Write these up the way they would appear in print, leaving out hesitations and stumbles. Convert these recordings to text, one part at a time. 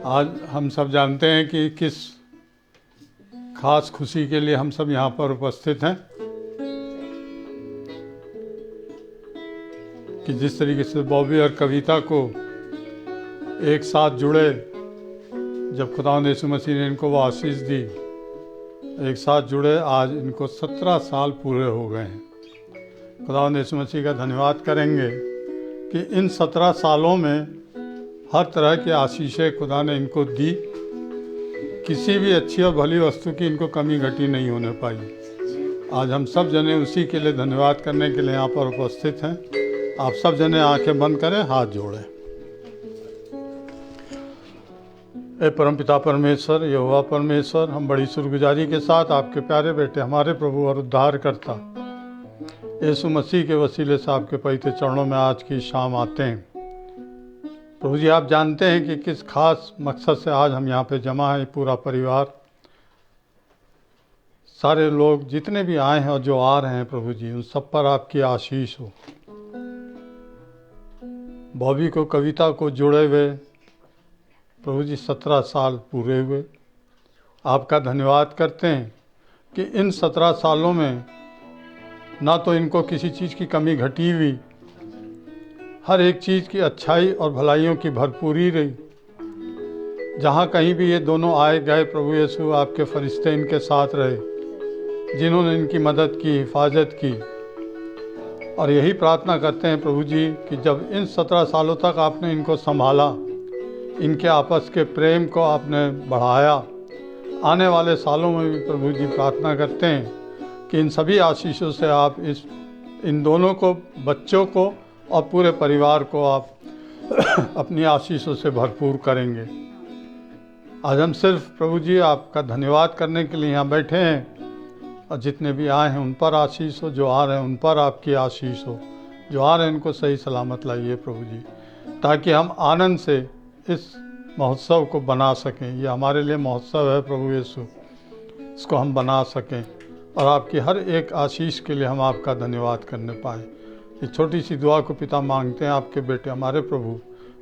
आज हम सब जानते हैं कि किस खास खुशी के लिए हम सब यहाँ पर उपस्थित हैं, कि जिस तरीके से बॉबी और कविता को एक साथ जुड़े, जब खुदावंद यीशु मसीह ने इनको वो आशीष दी, एक साथ जुड़े। आज इनको 17 साल पूरे हो गए हैं। खुदावंद यीशु मसीह का धन्यवाद करेंगे कि इन 17 सालों में हर तरह की आशीषें खुदा ने इनको दी। किसी भी अच्छी और भली वस्तु की इनको कमी घटी नहीं होने पाई। आज हम सब जने उसी के लिए धन्यवाद करने के लिए यहाँ पर उपस्थित हैं। आप सब जने आंखें बंद करें, हाथ जोड़ें। ए परमपिता परमेश्वर, यहोवा परमेश्वर, हम बड़ी शुक्रगुजारी के साथ आपके प्यारे बेटे, हमारे प्रभु और उद्धारकर्ता यीशु मसीह के वसीले से आपके पवित्र चरणों में आज की शाम आते हैं। प्रभु जी, आप जानते हैं कि किस खास मकसद से आज हम यहाँ पे जमा हैं। पूरा परिवार, सारे लोग जितने भी आए हैं और जो आ रहे हैं, प्रभु जी उन सब पर आपकी आशीष हो। बॉबी को, कविता को जुड़े हुए प्रभु जी 17 साल पूरे हुए। आपका धन्यवाद करते हैं कि इन 17 सालों में ना तो इनको किसी चीज़ की कमी घटी हुई, हर एक चीज़ की अच्छाई और भलाइयों की भरपूरी रही। जहाँ कहीं भी ये दोनों आए गए, प्रभु यीशु आपके फरिश्ते इनके साथ रहे, जिन्होंने इनकी मदद की, हिफाजत की। और यही प्रार्थना करते हैं प्रभु जी कि जब इन 17 सालों तक आपने इनको संभाला, इनके आपस के प्रेम को आपने बढ़ाया, आने वाले सालों में भी प्रभु जी प्रार्थना करते हैं कि इन सभी आशीषों से आप इन दोनों को, बच्चों को और पूरे परिवार को आप अपनी आशीषों से भरपूर करेंगे। आज हम सिर्फ प्रभु जी आपका धन्यवाद करने के लिए यहाँ बैठे हैं, और जितने भी आए हैं उन पर आशीष हो, जो आ रहे हैं उन पर आपकी आशीष हो। जो आ रहे हैं उनको सही सलामत लाइए प्रभु जी, ताकि हम आनंद से इस महोत्सव को बना सकें। ये हमारे लिए महोत्सव है प्रभु यीशु, इसको हम बना सकें और आपकी हर एक आशीष के लिए हम आपका धन्यवाद करने पाएँ। ये छोटी सी दुआ को पिता मांगते हैं आपके बेटे, हमारे प्रभु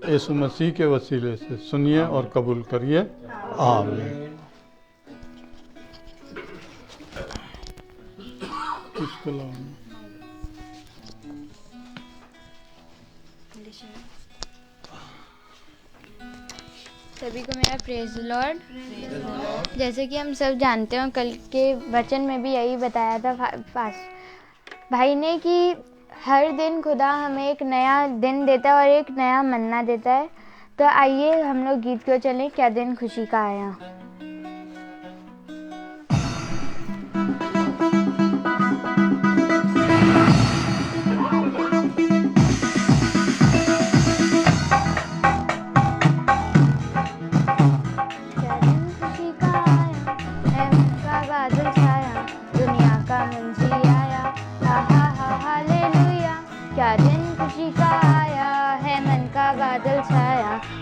यीशु मसीह के वसीले से। सुनिए और कबूल करिए। आमीन। सभी को मेरा प्रेज लॉर्ड। जैसे कि हम सब जानते हो, कल के वचन में भी यही बताया था भाई ने कि हर दिन खुदा हमें एक नया दिन देता है और एक नया मन्ना देता है। तो आइए हम लोग गीत को चलें, क्या दिन खुशी का आया।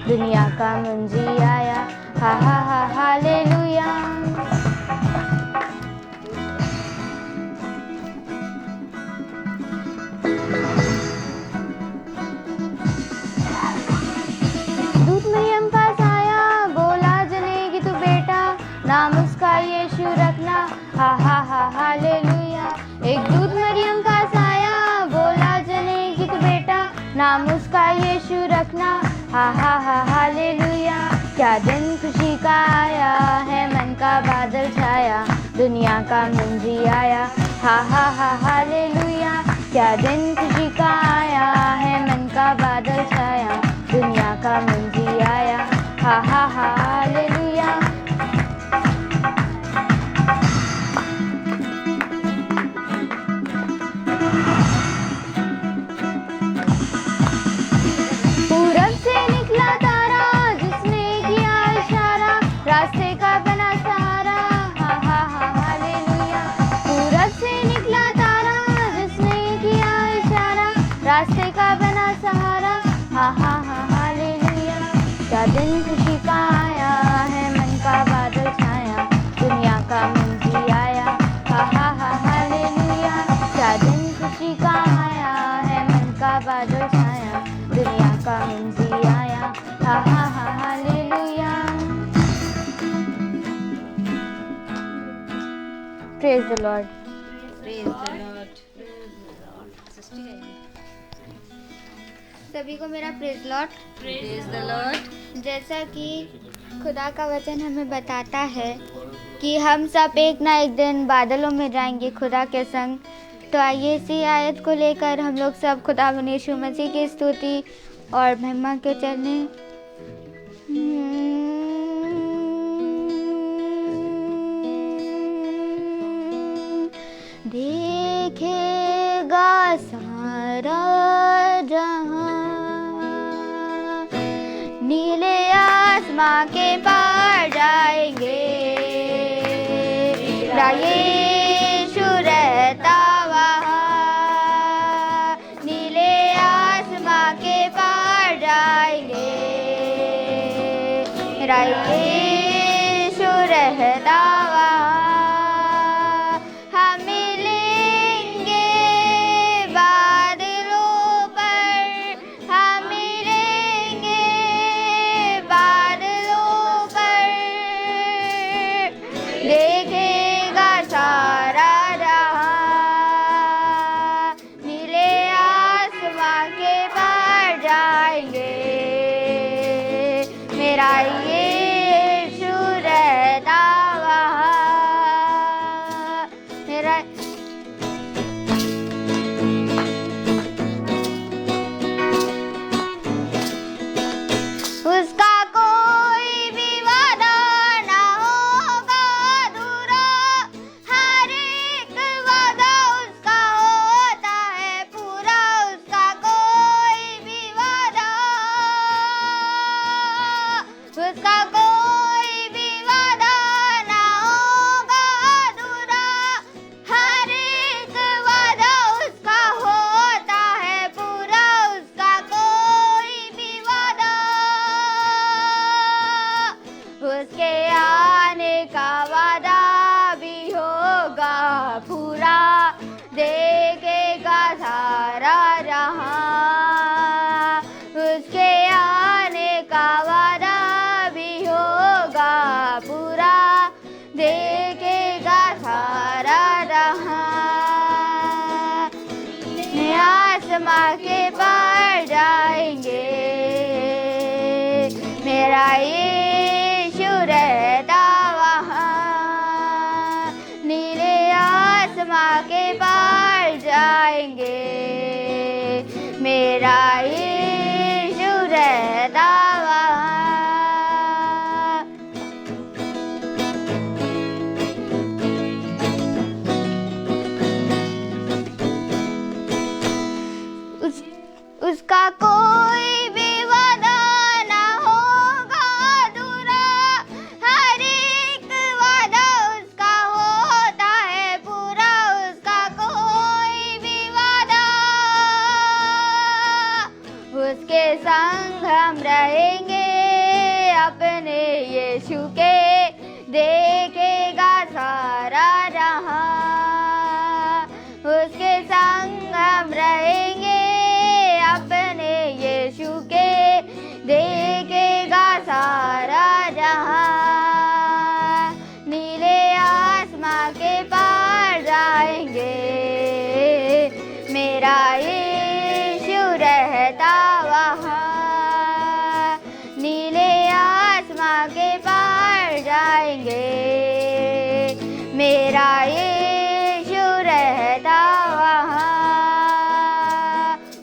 दुनिया का मुंजी आया, हा हा हा हालेलुया। दूत मरियम पास आया, बोला जनेगी तू बेटा, नाम उसका यीशु रखना, हा हा हा हालेलुया। एक दूत मरियम पास आया, बोला जनेगी तू बेटा, नाम उसका यीशु रखना, हा हा हा हालेलुया। क्या दिन खुशी का आया है, मन का बादल छाया, दुनिया का मुंजी आया, हा हा हा हालेलुया। क्या दिन खुशी का आया है, मन का बादल छाया, दुनिया का मुंजी आया, हा हा हा हालेलुया। रास्ते का बना सहारा, हा हा हा हालेलुया। पूरब से निकला तारा, जिसने किया इशारा, रास्ते का बना सहारा, हा हा हा हालेलुया। क्या दिन खुशी का आया है, मन का बादल छाया, दुनिया का मुंजी आया, हा हा हा हालेलुया। क्या दिन खुशी का आया है, मन का बादल छाया, दुनिया का मुंजी आया, हा हा हा हालेलुया। Praise the Lord. सभी को मेरा प्रेज द लॉर्ड। जैसा कि खुदा का वचन हमें बताता है कि हम सब एक ना एक दिन बादलों में जाएंगे खुदा के संग। तो आइए इसी आयत को लेकर हम लोग सब खुदा यीशु मसीह की स्तुति और महिमा के चलने। देखेगा सारा जहां, नीले आसमां के पार जाएंगे। यीशु रहता वहाँ, नीले आसमां के पार जाएंगे। यीशु रहता वहाँ, हम मिलेंगे बादलों पर, हम मिलेंगे बादलों पर। देखेगा सारा जहां, नीले आसमां के पार जाएंगे। मेरा यीशु रहता वहाँ, मेरा उसका कोई भी वादा ना होगा अधूरा, हर एक वादा उसका होता है पूरा। उसका कोई भी वादा, उसका कोई भी वादा ना होगा अधूरा, हर एक वादा उसका होता है पूरा। उसका कोई भी वादा, उसके आने का वादा भी होगा पूरा। देखेगा सारा जहां, उसके आने का वादा भी होगा पूरा। देखेगा सारा जहां, आसमां के पार जाएंगे। मेरा यीशु रहता वहाँ, नीले आसमां के पार जाएंगे। मेरा यीशु रहता वहाँ। उसका कोई भी वादा ना होगा अधूरा, हर एक वादा उसका होता है पूरा। उसका कोई भी वादा, उसके संग हम रहेंगे अपने यीशु के। देखेगा सारा जहां, उसके संग हम रहेंगे अपने यीशु के। देखेगा सारा जहां, नीले आसमां के पार जाएंगे। मेरा यीशु रहता वहाँ, नीले आसमां के पार जाएंगे। मेरा यीशु रहता वहाँ,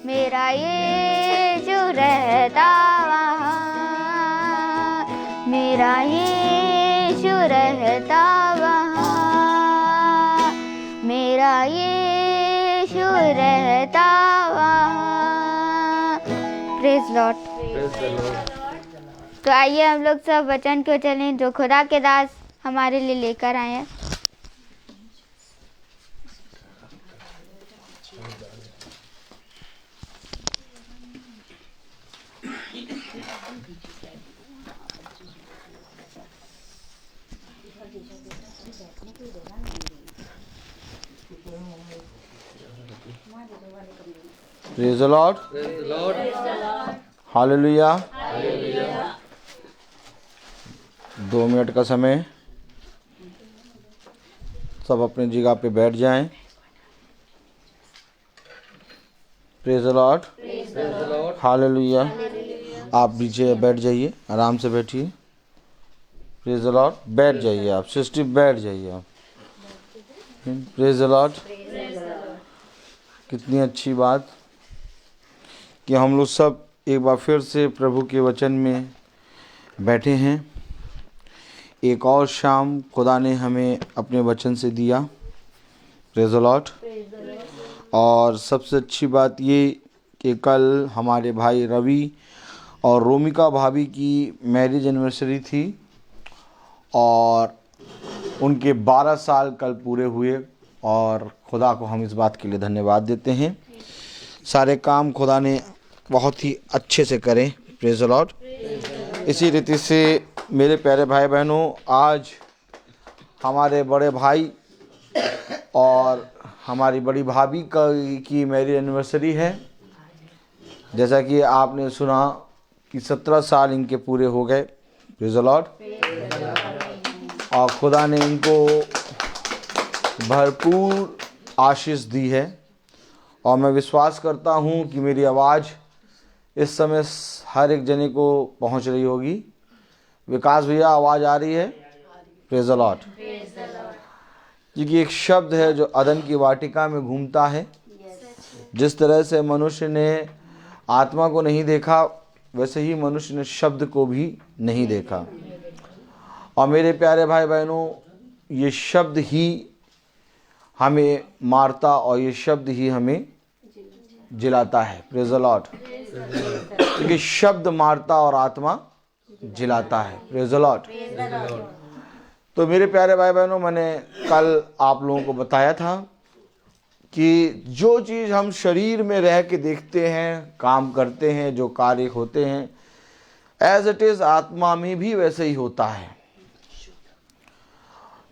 मेरा यीशु रहता वहाँ, मेरा यीशु रहता वहाँ, मेरा यीशु रहता वहाँ। Praise Lord. तो आइए हम लोग सब वचन को चलें जो खुदा के दास हमारे लिए लेकर आए हैं। Praise the Lord. Hallelujah. 2 minute का समय सब अपने जगह पे बैठ जाएं। Praise the Lord, hallelujah. आप नीचे बैठ जाइए, आराम से बैठिए। प्रेज द लॉर्ड, बैठ जाइए आप, सिस्टर बैठ जाइए आप। Praise the Lord. कितनी अच्छी बात कि हम लोग सब एक बार फिर से प्रभु के वचन में बैठे हैं। एक और शाम खुदा ने हमें अपने वचन से दिया। Praise the Lord. और सबसे अच्छी बात ये कि कल हमारे भाई रवि और रोमिका भाभी की मैरिज एनिवर्सरी थी और उनके 12 साल कल पूरे हुए और खुदा को हम इस बात के लिए धन्यवाद देते हैं। सारे काम खुदा ने बहुत ही अच्छे से करें। Praise the Lord. इसी रीति से मेरे प्यारे भाई बहनों, आज हमारे बड़े भाई और हमारी बड़ी भाभी की मैरिज एनिवर्सरी है। जैसा कि आपने सुना कि 17 साल इनके पूरे हो गए। Praise the Lord. और खुदा ने इनको भरपूर आशीष दी है और मैं विश्वास करता हूँ कि मेरी आवाज़ इस समय हर एक जने को पहुँच रही होगी। विकास भैया, आवाज़ आ रही है? Praise the Lord. क्योंकि एक शब्द है जो अदन की वाटिका में घूमता है। जिस तरह से मनुष्य ने आत्मा को नहीं देखा, वैसे ही मनुष्य ने शब्द को भी नहीं देखा। और मेरे प्यारे भाई बहनों, ये शब्द ही हमें मारता और ये शब्द ही हमें जिलाता है। Praise the Lord. क्योंकि शब्द मारता और आत्मा जिलाता है। Praise the Lord. तो मेरे प्यारे भाई बहनों, मैंने कल आप लोगों को बताया था कि जो चीज़ हम शरीर में रह के देखते हैं, काम करते हैं, जो कार्य होते हैं, एज इट इज़ आत्मा में भी वैसे ही होता है।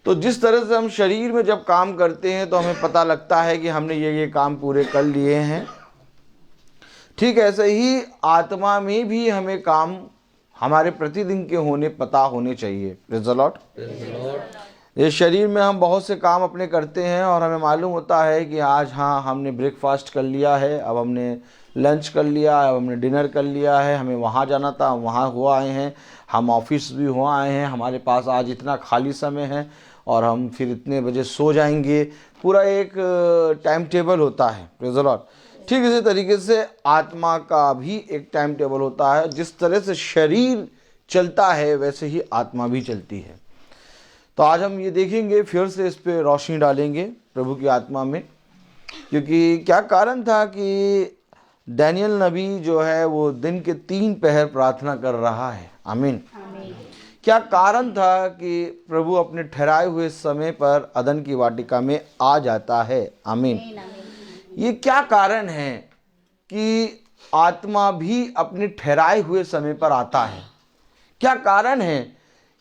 तो जिस तरह से हम शरीर में जब काम करते हैं तो हमें पता लगता है कि हमने ये काम पूरे कर लिए हैं, ठीक ऐसे ही आत्मा में भी हमें काम हमारे प्रतिदिन के पता होने चाहिए। Praise the Lord. ये शरीर में हम बहुत से काम अपने करते हैं और हमें मालूम होता है कि आज हाँ हमने ब्रेकफास्ट कर लिया है, अब हमने लंच कर लिया है, अब हमने डिनर कर लिया है, हमें वहाँ जाना था, हम वहाँ हो आए हैं, हम ऑफिस भी हो आए हैं, हमारे पास आज इतना खाली समय है और हम फिर इतने बजे सो जाएंगे। पूरा एक टाइम टेबल होता है। Praise the Lord. ठीक इसी तरीके से आत्मा का भी एक टाइम टेबल होता है। जिस तरह से शरीर चलता है वैसे ही आत्मा भी चलती है। तो आज हम ये देखेंगे, फिर से इस पे रोशनी डालेंगे प्रभु की आत्मा में, क्योंकि क्या कारण था कि डैनियल नबी जो है वो दिन के 3 पहर प्रार्थना कर रहा है। आमीन। क्या कारण था कि प्रभु अपने ठहराए हुए समय पर अदन की वाटिका में आ जाता है। आमीन। ये क्या कारण है कि आत्मा भी अपने ठहराए हुए समय पर आता है? क्या कारण है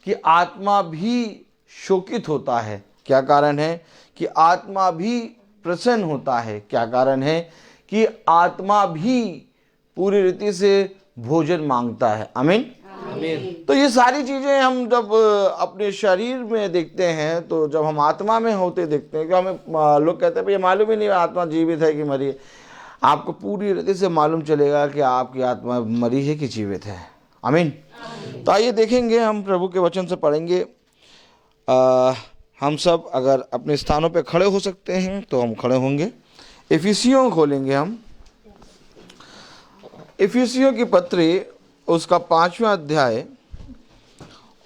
कि आत्मा भी शोकित होता है? क्या कारण है कि आत्मा भी प्रसन्न होता है? क्या कारण है कि आत्मा भी पूरी रीति से भोजन मांगता है? आमीन। तो ये सारी चीज़ें हम जब अपने शरीर में देखते हैं, तो जब हम आत्मा में होते देखते हैं कि हमें लोग कहते हैं भाई मालूम ही नहीं आत्मा जीवित है कि मरी है। आपको पूरी रीति से मालूम चलेगा कि आपकी आत्मा मरी है कि जीवित है। आमीन। तो आइए देखेंगे, हम प्रभु के वचन से पढ़ेंगे। हम सब अगर अपने स्थानों पे खड़े हो सकते हैं तो हम खड़े होंगे। इफिसियों खोलेंगे हम। इफिसियों की पत्री उसका 5वां अध्याय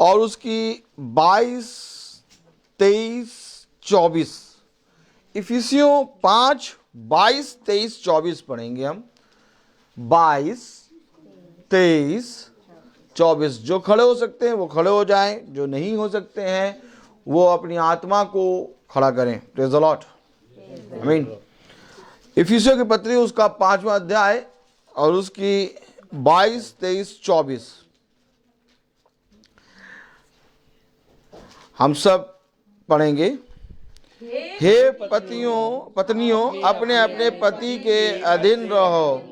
और उसकी 22, 23, 24। इफिसियों 5, 22, 23, 24 पढ़ेंगे हम। 22, 23, 24। जो खड़े हो सकते हैं वो खड़े हो जाएं, जो नहीं हो सकते हैं वो अपनी आत्मा को खड़ा करें। Praise the Lord. आमीन। इफिसियों की पत्री उसका 5वां अध्याय और उसकी 22, 23, 24 हम सब पढ़ेंगे। हे पत्नियों अपने अपने पति के अधीन रहो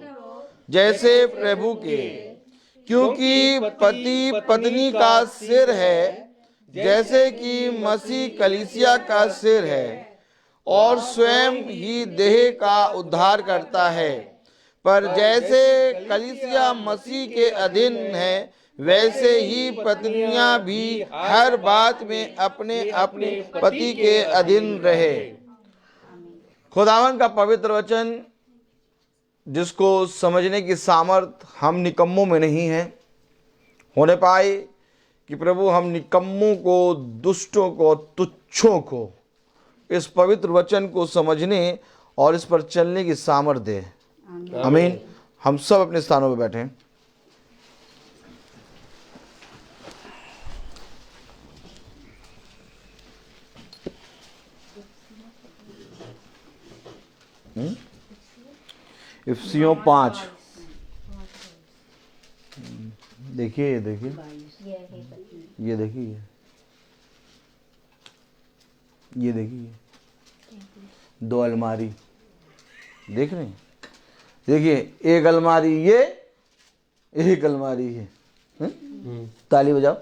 जैसे प्रभु के, क्योंकि पति पत्नी का सिर है, जैसे कि मसीह कलीसिया का सिर है और स्वयं ही देह का उद्धार करता है। पर जैसे कलीसिया मसीह के अधीन है, वैसे ही पत्नियां भी हर बात में अपने अपने पति के अधीन रहे। खुदावन का पवित्र वचन, जिसको समझने की सामर्थ हम निकम्मों में नहीं है होने पाए, कि प्रभु हम निकम्मों को, दुष्टों को, तुच्छों को इस पवित्र वचन को समझने और इस पर चलने की सामर्थ दे। आमीन। हम सब अपने स्थानों पर बैठे। इफिसियों 5, देखिए देखिए ये देखिए, ये देखिए, 2 अलमारी देख रहे हैं। देखिए, एक अलमारी ये, एक अलमारी ये। ताली बजाओ।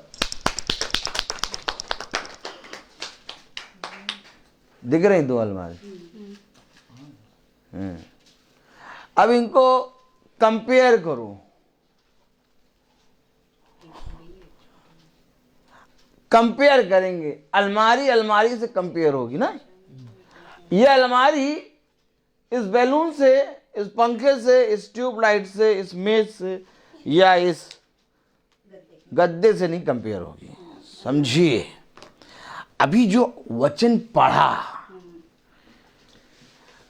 दिख रही 2 अलमारी। अब इनको कंपेयर करो। कंपेयर करेंगे, अलमारी अलमारी से कंपेयर होगी ना। ये अलमारी इस बैलून से, इस पंखे से, इस ट्यूबलाइट से, इस मेज से या इस गद्दे से नहीं कंपेयर होगी। समझिए, अभी जो वचन पढ़ा,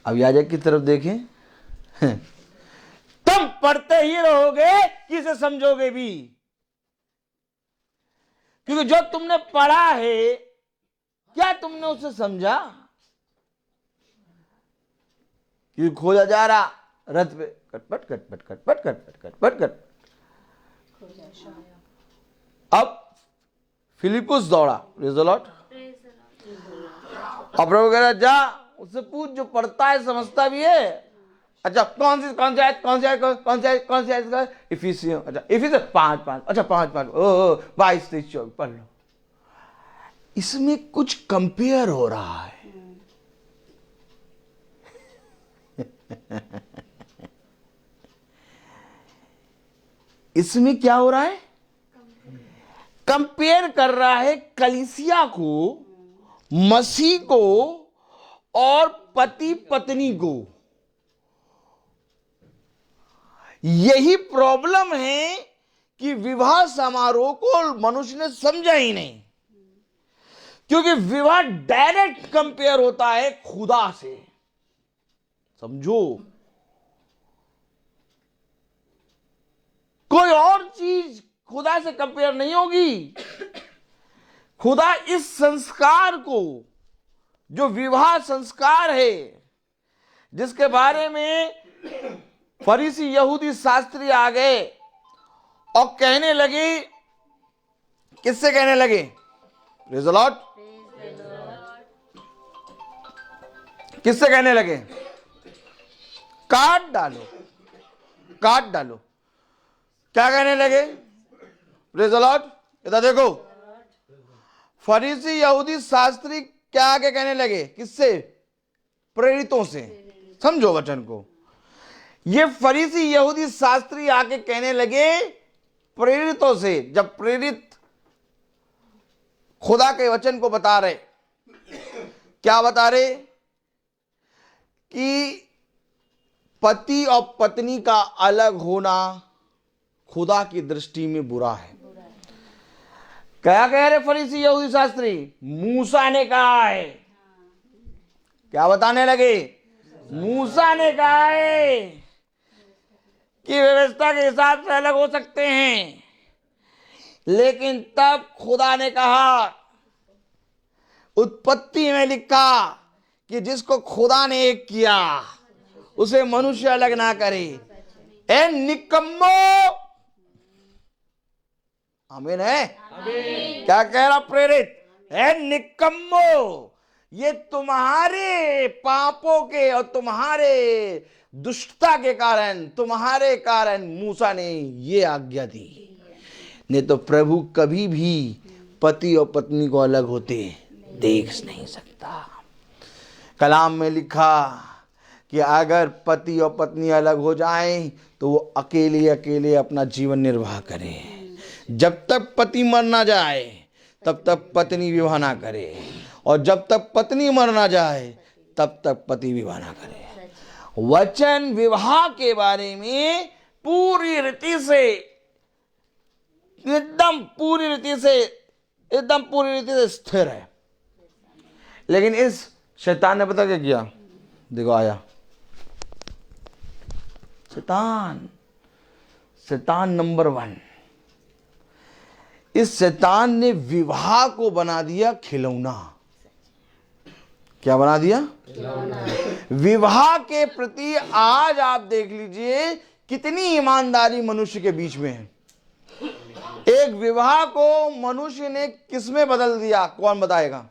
अब याजक की तरफ देखें। तुम पढ़ते ही रहोगे कि इसे समझोगे भी, क्योंकि जो तुमने पढ़ा है, क्या तुमने उसे समझा? क्योंकि खोजा जा रहा रथ पे, कटपट कटपट कटपट कटपट कटपट कट। अब फिलिपुस दौड़ा, प्रेज़ द लॉर्ड। अब प्रभु कह रहा, जा उससे पूछ जो पढ़ता है समझता भी है। अच्छा, कौन सी इफिसियों, अच्छा इफिसियों 5, अच्छा 5, ओ 22, 23, 24 पढ़ लो। इसमें कुछ कंपेयर हो रहा है। इसमें क्या हो रहा है? कंपेयर कर रहा है कलीसिया को, मसीह को और पति पत्नी को। यही प्रॉब्लम है कि विवाह समारोह को मनुष्य ने समझा ही नहीं, क्योंकि विवाह डायरेक्ट कंपेयर होता है खुदा से। समझो, कोई और चीज खुदा से कंपेयर नहीं होगी। खुदा इस संस्कार को, जो विवाह संस्कार है, जिसके बारे में फरीसी यहूदी शास्त्री आ गए और कहने लगे, किससे कहने लगे? Praise the Lord. किससे कहने लगे? काट डालो, काट डालो। क्या कहने लगे? Praise the Lord. इधर देखो, फरीसी यहूदी शास्त्री क्या आगे कहने लगे? किससे? प्रेरितों से। समझो वचन को। ये फरीसी यहूदी शास्त्री आके कहने लगे प्रेरितों से। जब प्रेरित खुदा के वचन को बता रहे, क्या बता रहे? कि पति और पत्नी का अलग होना खुदा की दृष्टि में बुरा है। क्या कह रहे फरीसी यहूदी शास्त्री? मूसा ने कहा है। क्या बताने लगे? मूसा ने कहा है कि व्यवस्था के हिसाब से अलग हो सकते हैं, लेकिन तब खुदा ने कहा, उत्पत्ति में लिखा कि जिसको खुदा ने एक किया उसे मनुष्य अलग ना करे। ए निकम्मो! आमीन है। क्या कह रहा प्रेरित? ए निकम्मो! ये तुम्हारे पापों के और तुम्हारे दुष्टता के कारण, तुम्हारे कारण मूसा ने ये आज्ञा दी। नहीं तो प्रभु कभी भी पति और पत्नी को अलग होते देख नहीं सकता। कलाम में लिखा कि अगर पति और पत्नी अलग हो जाएं तो वो अकेले अकेले अपना जीवन निर्वाह करें। जब तक पति मर ना जाए तब तक पत्नी विवाह ना करे, और जब तक पत्नी मर ना जाए तब तक पति विवाह ना करे। वचन विवाह के बारे में पूरी रीति से एकदम पूरी रीति से स्थिर है। लेकिन इस शैतान ने पता क्या किया? देखो आया शैतान नंबर 1। इस शैतान ने विवाह को बना दिया खिलौना। क्या बना दिया? विवाह के प्रति आज आप देख लीजिए कितनी ईमानदारी मनुष्य के बीच में है। एक विवाह को मनुष्य ने किसमें बदल दिया? कौन बताएगा?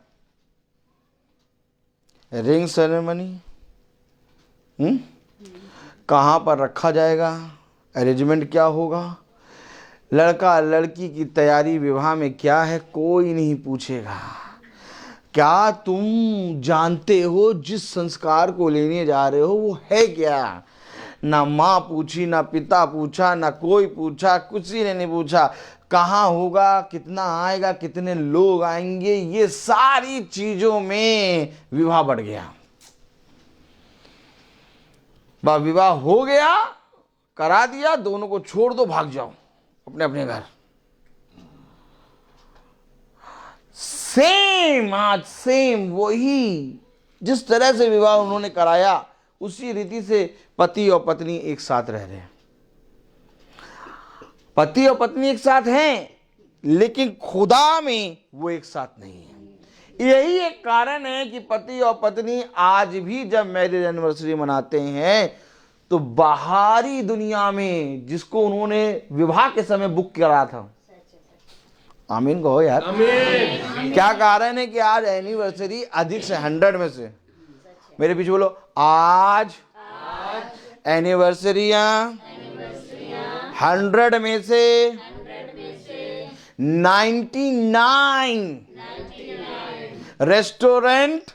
रिंग सेरेमनी कहां पर रखा जाएगा, अरेंजमेंट क्या होगा, लड़का लड़की की तैयारी विवाह में क्या है, कोई नहीं पूछेगा। क्या तुम जानते हो जिस संस्कार को लेने जा रहे हो वो है क्या? ना माँ पूछी, ना पिता पूछा, ना कोई पूछा, किसी ने नहीं पूछा। कहाँ होगा, कितना आएगा, कितने लोग आएंगे, ये सारी चीजों में विवाह बढ़ गया। विवाह हो गया, करा दिया, दोनों को छोड़ दो, भाग जाओ अपने अपने घर। सेम वही जिस तरह से विवाह उन्होंने कराया उसी रीति से पति और पत्नी एक साथ रह रहे हैं। पति और पत्नी एक साथ हैं, लेकिन खुदा में वो एक साथ नहीं है। यही एक कारण है कि पति और पत्नी आज भी जब मैरिज एनिवर्सरी मनाते हैं तो बाहरी दुनिया में जिसको उन्होंने विवाह के समय बुक करा था, आमीन कहो यार, आमीन। क्या कारण है कि आज एनिवर्सरी अधिक से 100 में से, मेरे पीछे बोलो, आज एनिवर्सरियां 100 में से 99 रेस्टोरेंट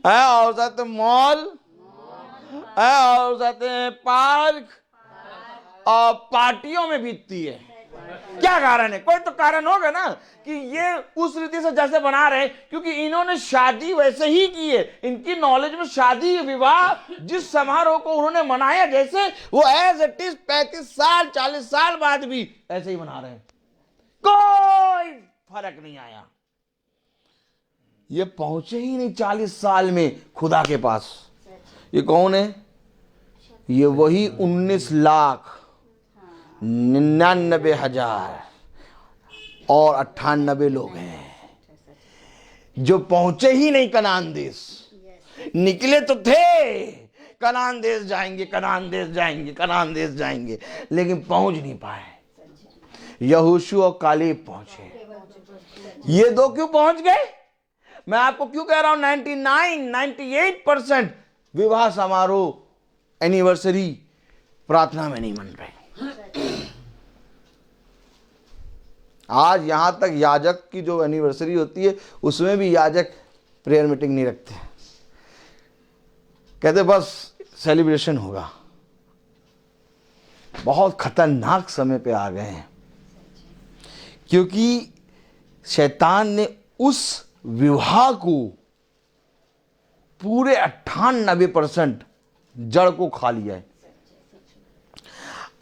और साथ मॉल और साथ पार्क और पार्टियों में बीतती है। क्या कारण है? कोई तो कारण होगा ना कि ये उस रीति से जैसे बना रहे, क्योंकि इन्होंने शादी वैसे ही की है। इनकी नॉलेज में शादी विवाह जिस समारोह को उन्होंने मनाया जैसे, वो एज इट इज 35 साल 40 साल बाद भी ऐसे ही मना रहे हैं, कोई फर्क नहीं आया। ये पहुंचे ही नहीं 40 साल में खुदा के पास। ये कौन है? ये वही 19,99,000 और 98 लोग हैं जो पहुंचे ही नहीं कनान देश। निकले तो थे कनान देश जाएंगे, कनान देश जाएंगे, कनान देश जाएंगे, लेकिन पहुंच नहीं पाए। यहोशू और कालेब पहुंचे। ये दो क्यों पहुंच गए? मैं आपको क्यों कह रहा हूं 98% विवाह समारोह एनिवर्सरी प्रार्थना में नहीं मन रहे। आज यहां तक याजक की जो एनिवर्सरी होती है उसमें भी याजक प्रेयर मीटिंग नहीं रखते, कहते बस सेलिब्रेशन होगा। बहुत खतरनाक समय पे आ गए हैं, क्योंकि शैतान ने उस विवाह को पूरे 98% जड़ को खा लिया है।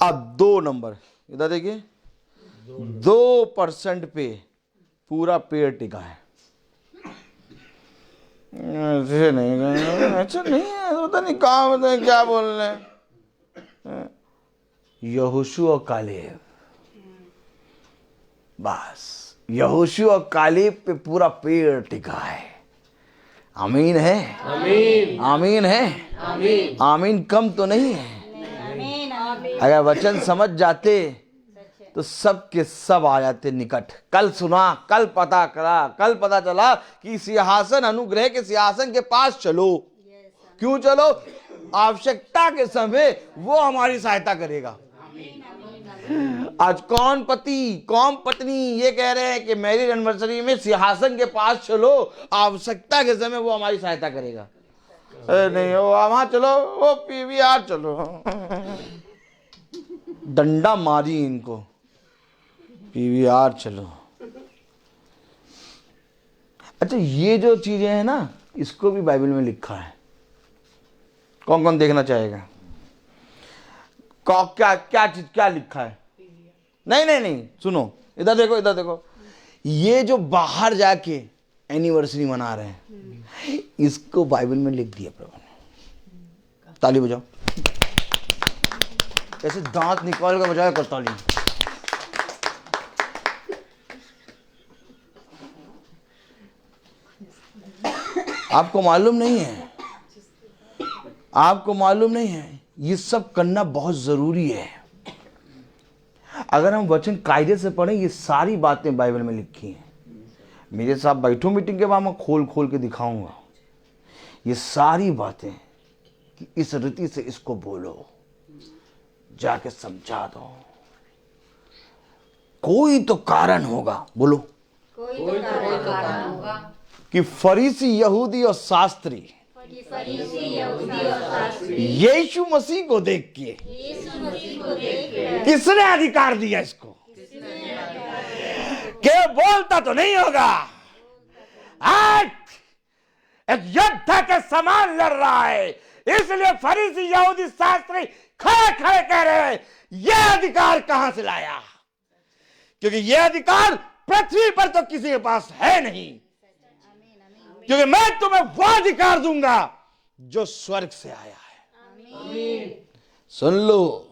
अब 2 नंबर इधर देखिए, 2% पे पूरा पेड़ टिका है। ऐसे नहीं, ऐसा नहीं है, पता नहीं कहाँ बताए क्या बोल रहे हैं। यहोशू और कालेब, बस यहोशू और कालेब पे पूरा पेड़ टिका है। आमीन है, आमीन, आमीन है, आमीन, आमीन कम तो नहीं है। अगर वचन समझ जाते तो सब के सब आ जाते निकट। कल सुना, कल पता करा, कल पता चला कि सिंहासन, अनुग्रह के सिंहासन के पास चलो। क्यों चलो? आवश्यकता के समय वो हमारी सहायता करेगा। आज कौन पति कौन पत्नी ये कह रहे हैं कि मैरिज एनिवर्सरी में सिंहासन के पास चलो, आवश्यकता के समय वो हमारी सहायता करेगा। अरे नहीं, वो वहां चलो, वो पीवीआर चलो, डंडा मारी इनको, पीवीआर चलो। अच्छा, ये जो चीजें हैं ना, इसको भी बाइबल में लिखा है। कौन कौन देखना चाहेगा? क्या क्या चीज क्या लिखा है? नहीं नहीं नहीं, सुनो, इधर देखो, इधर देखो। ये जो बाहर जाके एनिवर्सरी मना रहे हैं, इसको बाइबल में लिख दिया प्रभु ने। ताली बजाओ, ऐसे दांत निकाल कर बजाया कर ताली। आपको मालूम नहीं है, आपको मालूम नहीं है, ये सब करना बहुत जरूरी है। अगर हम वचन कायदे से पढ़ें, ये सारी बातें बाइबल में लिखी हैं। मेरे साथ बैठो मीटिंग के बाद मैं खोल खोल के दिखाऊंगा ये सारी बातें, कि इस रीति से इसको बोलो, जाके समझा दो। कोई तो कारण होगा, बोलो कोई तो कारण होगा कि फरीसी यहूदी और शास्त्री यीशु मसीह को देख के किसने अधिकार दिया इसको? के बोलता तो नहीं होगा, आज एक योद्धा के समान लड़ रहा है, इसलिए फरीसी यहूदी शास्त्री खड़े खड़े कह रहे हैं, यह अधिकार कहां से लाया? क्योंकि यह अधिकार पृथ्वी पर तो किसी के पास है नहीं, क्योंकि मैं तुम्हें वो अधिकार दूंगा जो स्वर्ग से आया है। सुन लो,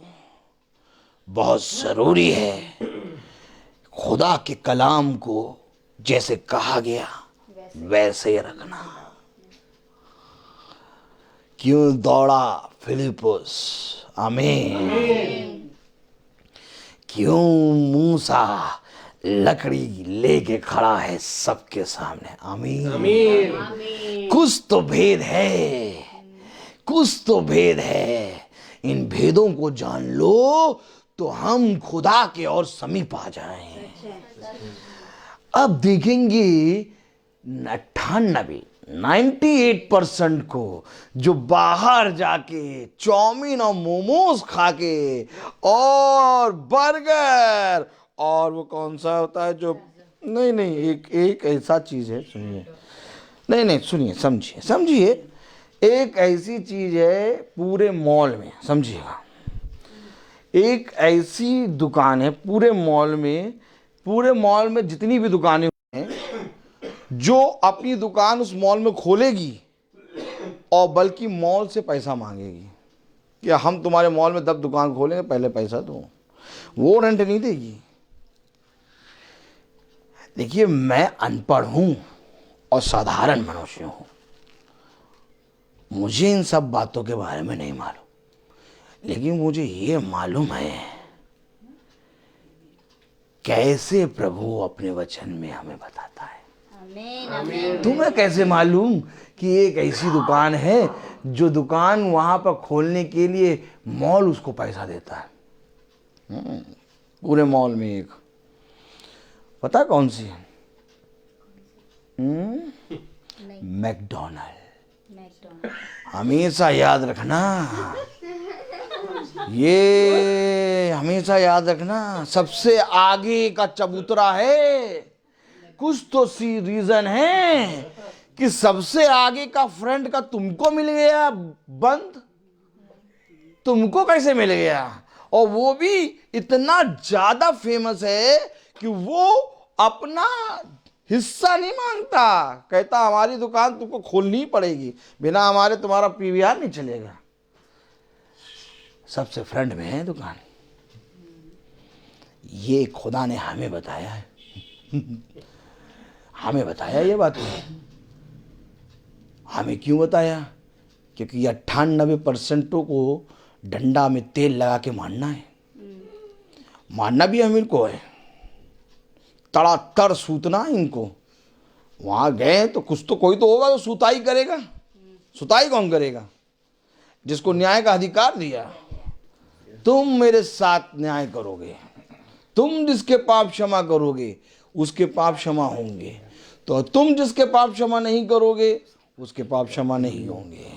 बहुत जरूरी है खुदा के कलाम को जैसे कहा गया वैसे ही रखना। क्यों दौड़ा फिलिपुस? आमीन। क्यों मूसा लकड़ी लेके खड़ा है सबके सामने? आमीन। कुछ तो भेद है, कुछ तो भेद है। इन भेदों को जान लो तो हम खुदा के और समीप आ जाएं। अब देखेंगे 98% को जो बाहर जाके चाउमीन और मोमोज खा के और बर्गर और वो कौन सा होता है जो, नहीं नहीं, एक ऐसा चीज है, सुनिए, नहीं नहीं सुनिए, समझिए, एक ऐसी चीज है पूरे मॉल में, समझिएगा, एक ऐसी दुकान है पूरे मॉल में जितनी भी दुकानें हैं, जो अपनी दुकान उस मॉल में खोलेगी और बल्कि मॉल से पैसा मांगेगी कि हम तुम्हारे मॉल में 10 दुकान खोलेंगे, पहले पैसा दो। वो रेंट नहीं देगी। देखिए, मैं अनपढ़ हूं और साधारण मनुष्य हूं, मुझे इन सब बातों के बारे में नहीं मालूम, लेकिन मुझे ये मालूम है कैसे प्रभु अपने वचन में हमें बताता है। तुम्हें कैसे मालूम कि एक ऐसी दुकान है जो दुकान वहां पर खोलने के लिए मॉल उसको पैसा देता है? पूरे मॉल में एक, पता कौन सी है? मैकडोनल्ड। हमेशा याद रखना, ये हमेशा याद रखना, सबसे आगे का चबूतरा है। कुछ तो सी रीजन है कि सबसे आगे का फ्रंट का तुमको मिल गया बंद। तुमको कैसे मिल गया? और वो भी इतना ज्यादा फेमस है कि वो अपना हिस्सा नहीं मांगता, कहता हमारी दुकान तुमको खोलनी पड़ेगी, बिना हमारे तुम्हारा पीवीआर नहीं चलेगा। सबसे फ्रंट में है दुकान। ये खुदा ने हमें बताया है हमें बताया ये बात है। हमें क्यों बताया? क्योंकि 98% को डंडा में तेल लगा के मारना है। मारना भी हम इनको है, तड़ातड़ सूतना इनको। वहां गए तो कुछ तो कोई तो होगा तो सुताई करेगा। सुताई कौन करेगा? जिसको न्याय का अधिकार दिया, तुम मेरे साथ न्याय करोगे। तुम जिसके पाप क्षमा करोगे उसके पाप क्षमा होंगे, तो तुम जिसके पाप क्षमा नहीं करोगे उसके पाप क्षमा नहीं होंगे।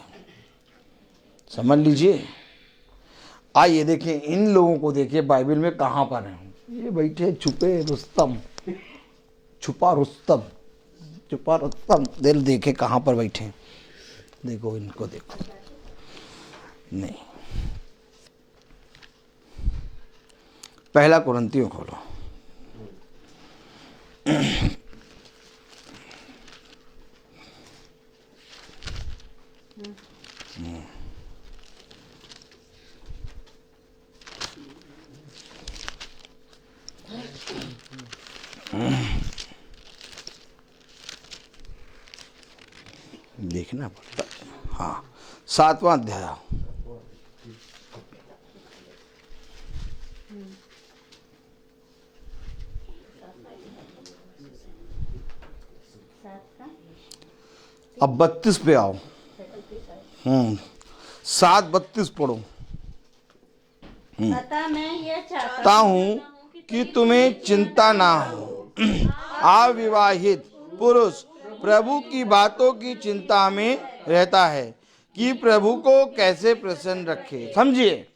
समझ लीजिए। आइए देखें, इन लोगों को देखिए बाइबल में कहाँ पर है। ये बैठे छुपे रुस्तम, छुपा रुस्तम, छुपा रुस्तम, दिल देखे कहाँ पर बैठे। देखो इनको, देखो नहीं, पहला कुरिन्थियों खोलो। देखना पड़ता। हाँ, 7वां अध्याय। अब 32 पे आओ। 7:32 पढ़ो। अतः मैं यह चाहता हूँ कि तुम्हें चिंता ना हो। अविवाहित पुरुष प्रभु की बातों की चिंता में रहता है कि प्रभु को कैसे प्रसन्न रखे। समझिए,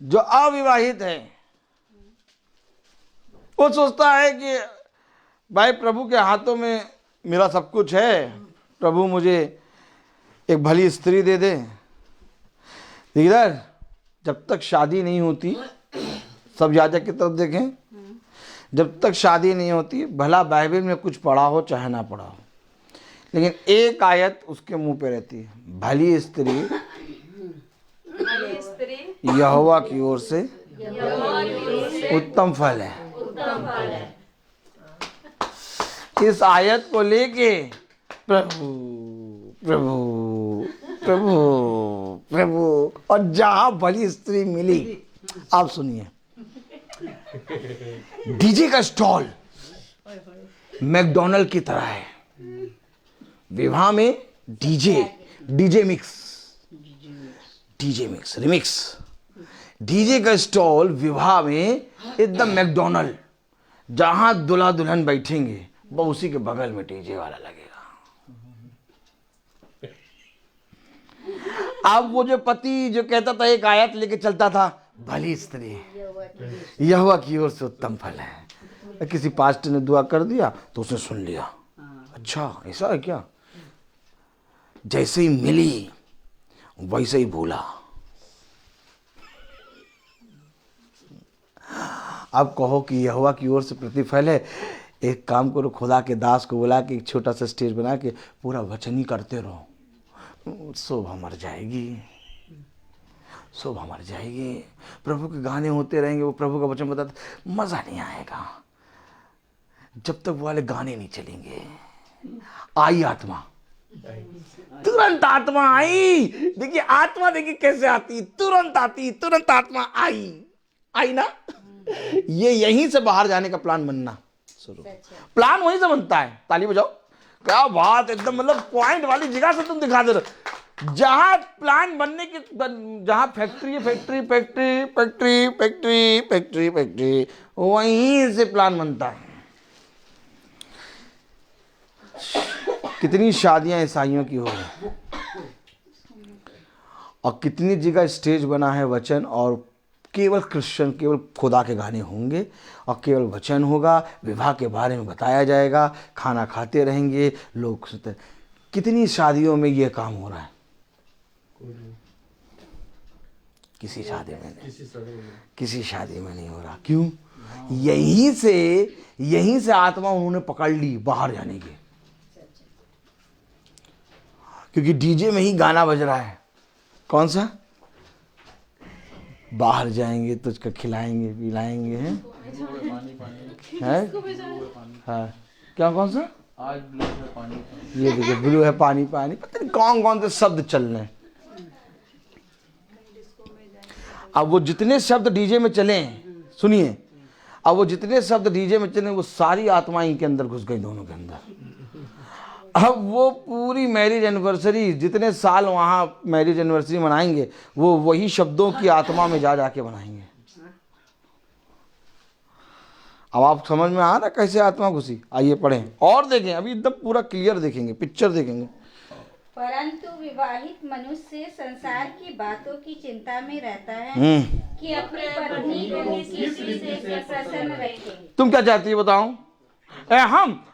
जो अविवाहित है वो सोचता है कि भाई प्रभु के हाथों में मेरा सब कुछ है, प्रभु मुझे एक भली स्त्री दे दे। इधर जब तक शादी नहीं होती, सब याजक की तरफ देखें, जब तक शादी नहीं होती, भला बाइबल में कुछ पढ़ा हो चाहे ना पढ़ा हो, लेकिन एक आयत उसके मुंह पे रहती है, भली स्त्री यहोवा की ओर से उत्तम फल है। इस आयत को लेके प्रभु प्रभु प्रभु प्रभु, और जहां भली स्त्री मिली, आप सुनिए, डीजे का स्टॉल मैकडॉनल्ड की तरह है। विवाह में डीजे मिक्स रिमिक्स, डीजे का स्टॉल विवाह में एकदम मैकडॉनल्ड, जहां दुल्हा दुल्हन बैठेंगे वो उसी के बगल में डीजे वाला लगेगा। अब वो जो पति जो कहता था, एक आयत लेके चलता था, भली स्त्री यहोवा की ओर से उत्तम फल है, किसी पास्टर ने दुआ कर दिया तो उसने सुन लिया, अच्छा ऐसा है क्या, जैसे ही मिली वैसे ही भूला। अब कहो कि यहोवा की ओर से प्रतिफल है, एक काम करो, खुदा के दास को बुला के एक छोटा सा स्टेज बना के पूरा वचन ही करते रहो, शोभा मर जाएगी, शोभा मर जाएगी। प्रभु के गाने होते रहेंगे, वो प्रभु का वचन बताते, मजा नहीं आएगा जब तक वो वाले गाने नहीं चलेंगे। आई आत्मा, तुरंत आत्मा आई। देखिए आत्मा, देखिए कैसे आती, तुरंत आती, तुरंत आत्मा आई ना। ये यहीं से बाहर जाने का प्लान बनना शुरू, प्लान वहीं से बनता है। ताली बजाओ, क्या बात, एकदम मतलब पॉइंट वाली जगह से तुम दिखा दे रहे। जहां प्लान बनने की, जहां फैक्ट्री है, फैक्ट्री, वहीं से प्लान बनता है। कितनी शादियां ईसाइयों की हो रही, और कितनी जगह स्टेज बना है वचन, और केवल क्रिश्चियन, केवल खुदा के गाने होंगे और केवल वचन होगा, विवाह के बारे में बताया जाएगा, खाना खाते रहेंगे लोग। कितनी शादियों में ये काम हो रहा है, किसी शादी में नहीं हो रहा। क्यों? यहीं से आत्मा उन्होंने पकड़ ली बाहर जाने की, क्योंकि डीजे में ही गाना बज रहा है। कौन सा? बाहर जाएंगे तो उसका खिलाएंगे पिलाएंगे, हैं? हाँ, क्या कौन सा? आज ब्लू है पानी, ये देखिए ब्लू है पानी, पता नहीं कौन से शब्द चल रहे हैं। अब वो जितने शब्द डीजे में चले, सुनिए, अब वो जितने शब्द डीजे में चले, वो सारी आत्माएं इनके अंदर घुस गई, दोनों के अंदर। अब वो पूरी मैरिज एनिवर्सरी, जितने साल वहाँ मैरिज एनिवर्सरी मनाएंगे, वो वही शब्दों की आत्मा में जा जाके बनाएंगे। अब आप समझ में आ रहा कैसे आत्मा घुसी? आइए पढ़ें और देखें, अभी एकदम पूरा क्लियर देखेंगे, पिक्चर देखेंगे। परंतु विवाहित मनुष्य संसार की बातों की चिंता में रहता है कि अपनी पत्नी को किसी से प्रसन्न रखे। तुम क्या चाहती है बताओ?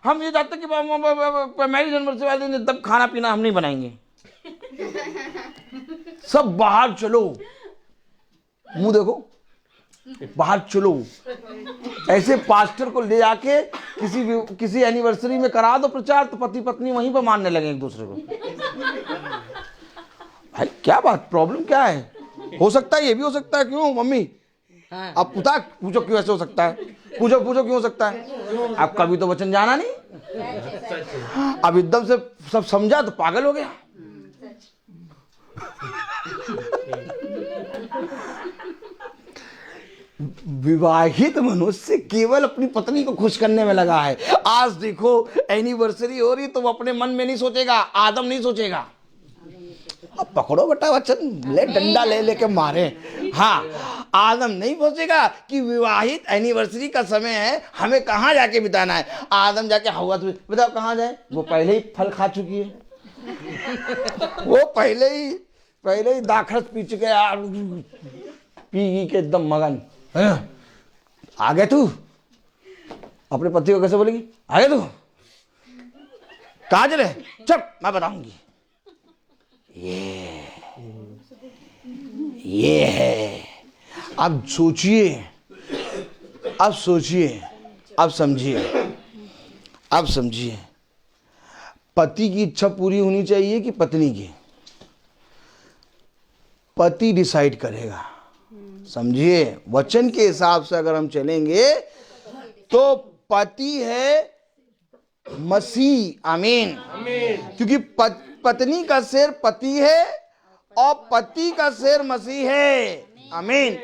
हम ये चाहते कि मैरिज एनिवर्सरी वाले दिन तब खाना पीना हम नहीं बनाएंगे, सब बाहर चलो, मुंह देखो, बाहर चलो। ऐसे पास्टर को ले जाके किसी एनिवर्सरी में करा दो प्रचार, तो पति पत्नी वहीं पर मानने लगे एक दूसरे को। भाई क्या बात, प्रॉब्लम क्या है? हो सकता है, ये भी हो सकता है। क्यों मम्मी? अब पूछो क्यों ऐसे हो सकता है? पूछो क्यों हो सकता है? अब कभी तो वचन जाना नहीं, अब एकदम से सब समझा तो पागल हो गया। विवाहित मनुष्य केवल अपनी पत्नी को खुश करने में लगा है। आज देखो एनिवर्सरी हो रही तो वो अपने मन में नहीं सोचेगा, आदम नहीं सोचेगा। अब पकड़ो बेटा वचन, ले डंडा ले लेके मारे। हाँ, आदम नहीं सोचेगा कि विवाहित एनिवर्सरी का समय है, हमें कहाँ जाके बिताना है। आदम जाके हवा तो बताओ कहाँ जाए, वो पहले ही फल खा चुकी है, वो पहले ही दाखरस पी चुके यार, पी के एकदम मगन। आ गए तू, अपने पति को कैसे बोलेगी आ गए तू? कहाँ चले? चुप, मैं बताऊंगी। ये है। अब सोचिए, अब समझिए, पति की इच्छा पूरी होनी चाहिए कि पत्नी की? पति डिसाइड करेगा। समझिए, वचन के हिसाब से अगर हम चलेंगे तो पति है मसीह। आमीन। क्योंकि पत्नी का सिर पति है और पति का सिर मसीह है। आमीन।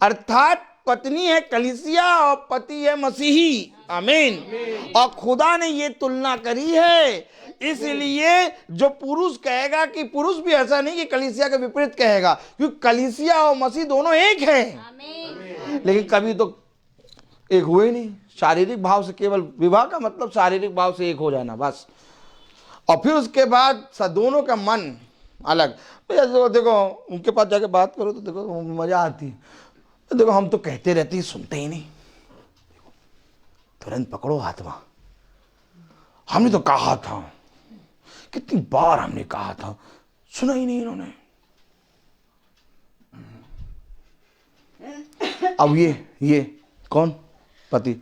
अर्थात पत्नी है कलीसिया और पति है मसीही। आमीन। और खुदा ने ये तुलना करी है, इसलिए जो पुरुष कहेगा कि पुरुष भी ऐसा नहीं कि कलीसिया के विपरीत कहेगा, क्योंकि कलीसिया और मसीह दोनों एक हैं। लेकिन कभी तो एक हुए नहीं। शारीरिक भाव से, केवल विवाह का मतलब शारीरिक भाव से एक हो जाना बस, और फिर उसके बाद दोनों का मन अलग। देखो उनके पास जाके बात करो तो देखो मजा आती है। देखो हम तो कहते रहते हैं, सुनते ही नहीं। तुरंत पकड़ो आत्मा, हमने तो कहा था, कितनी बार हमने कहा था, सुना ही नहीं इन्होंने। अब ये कौन? पति।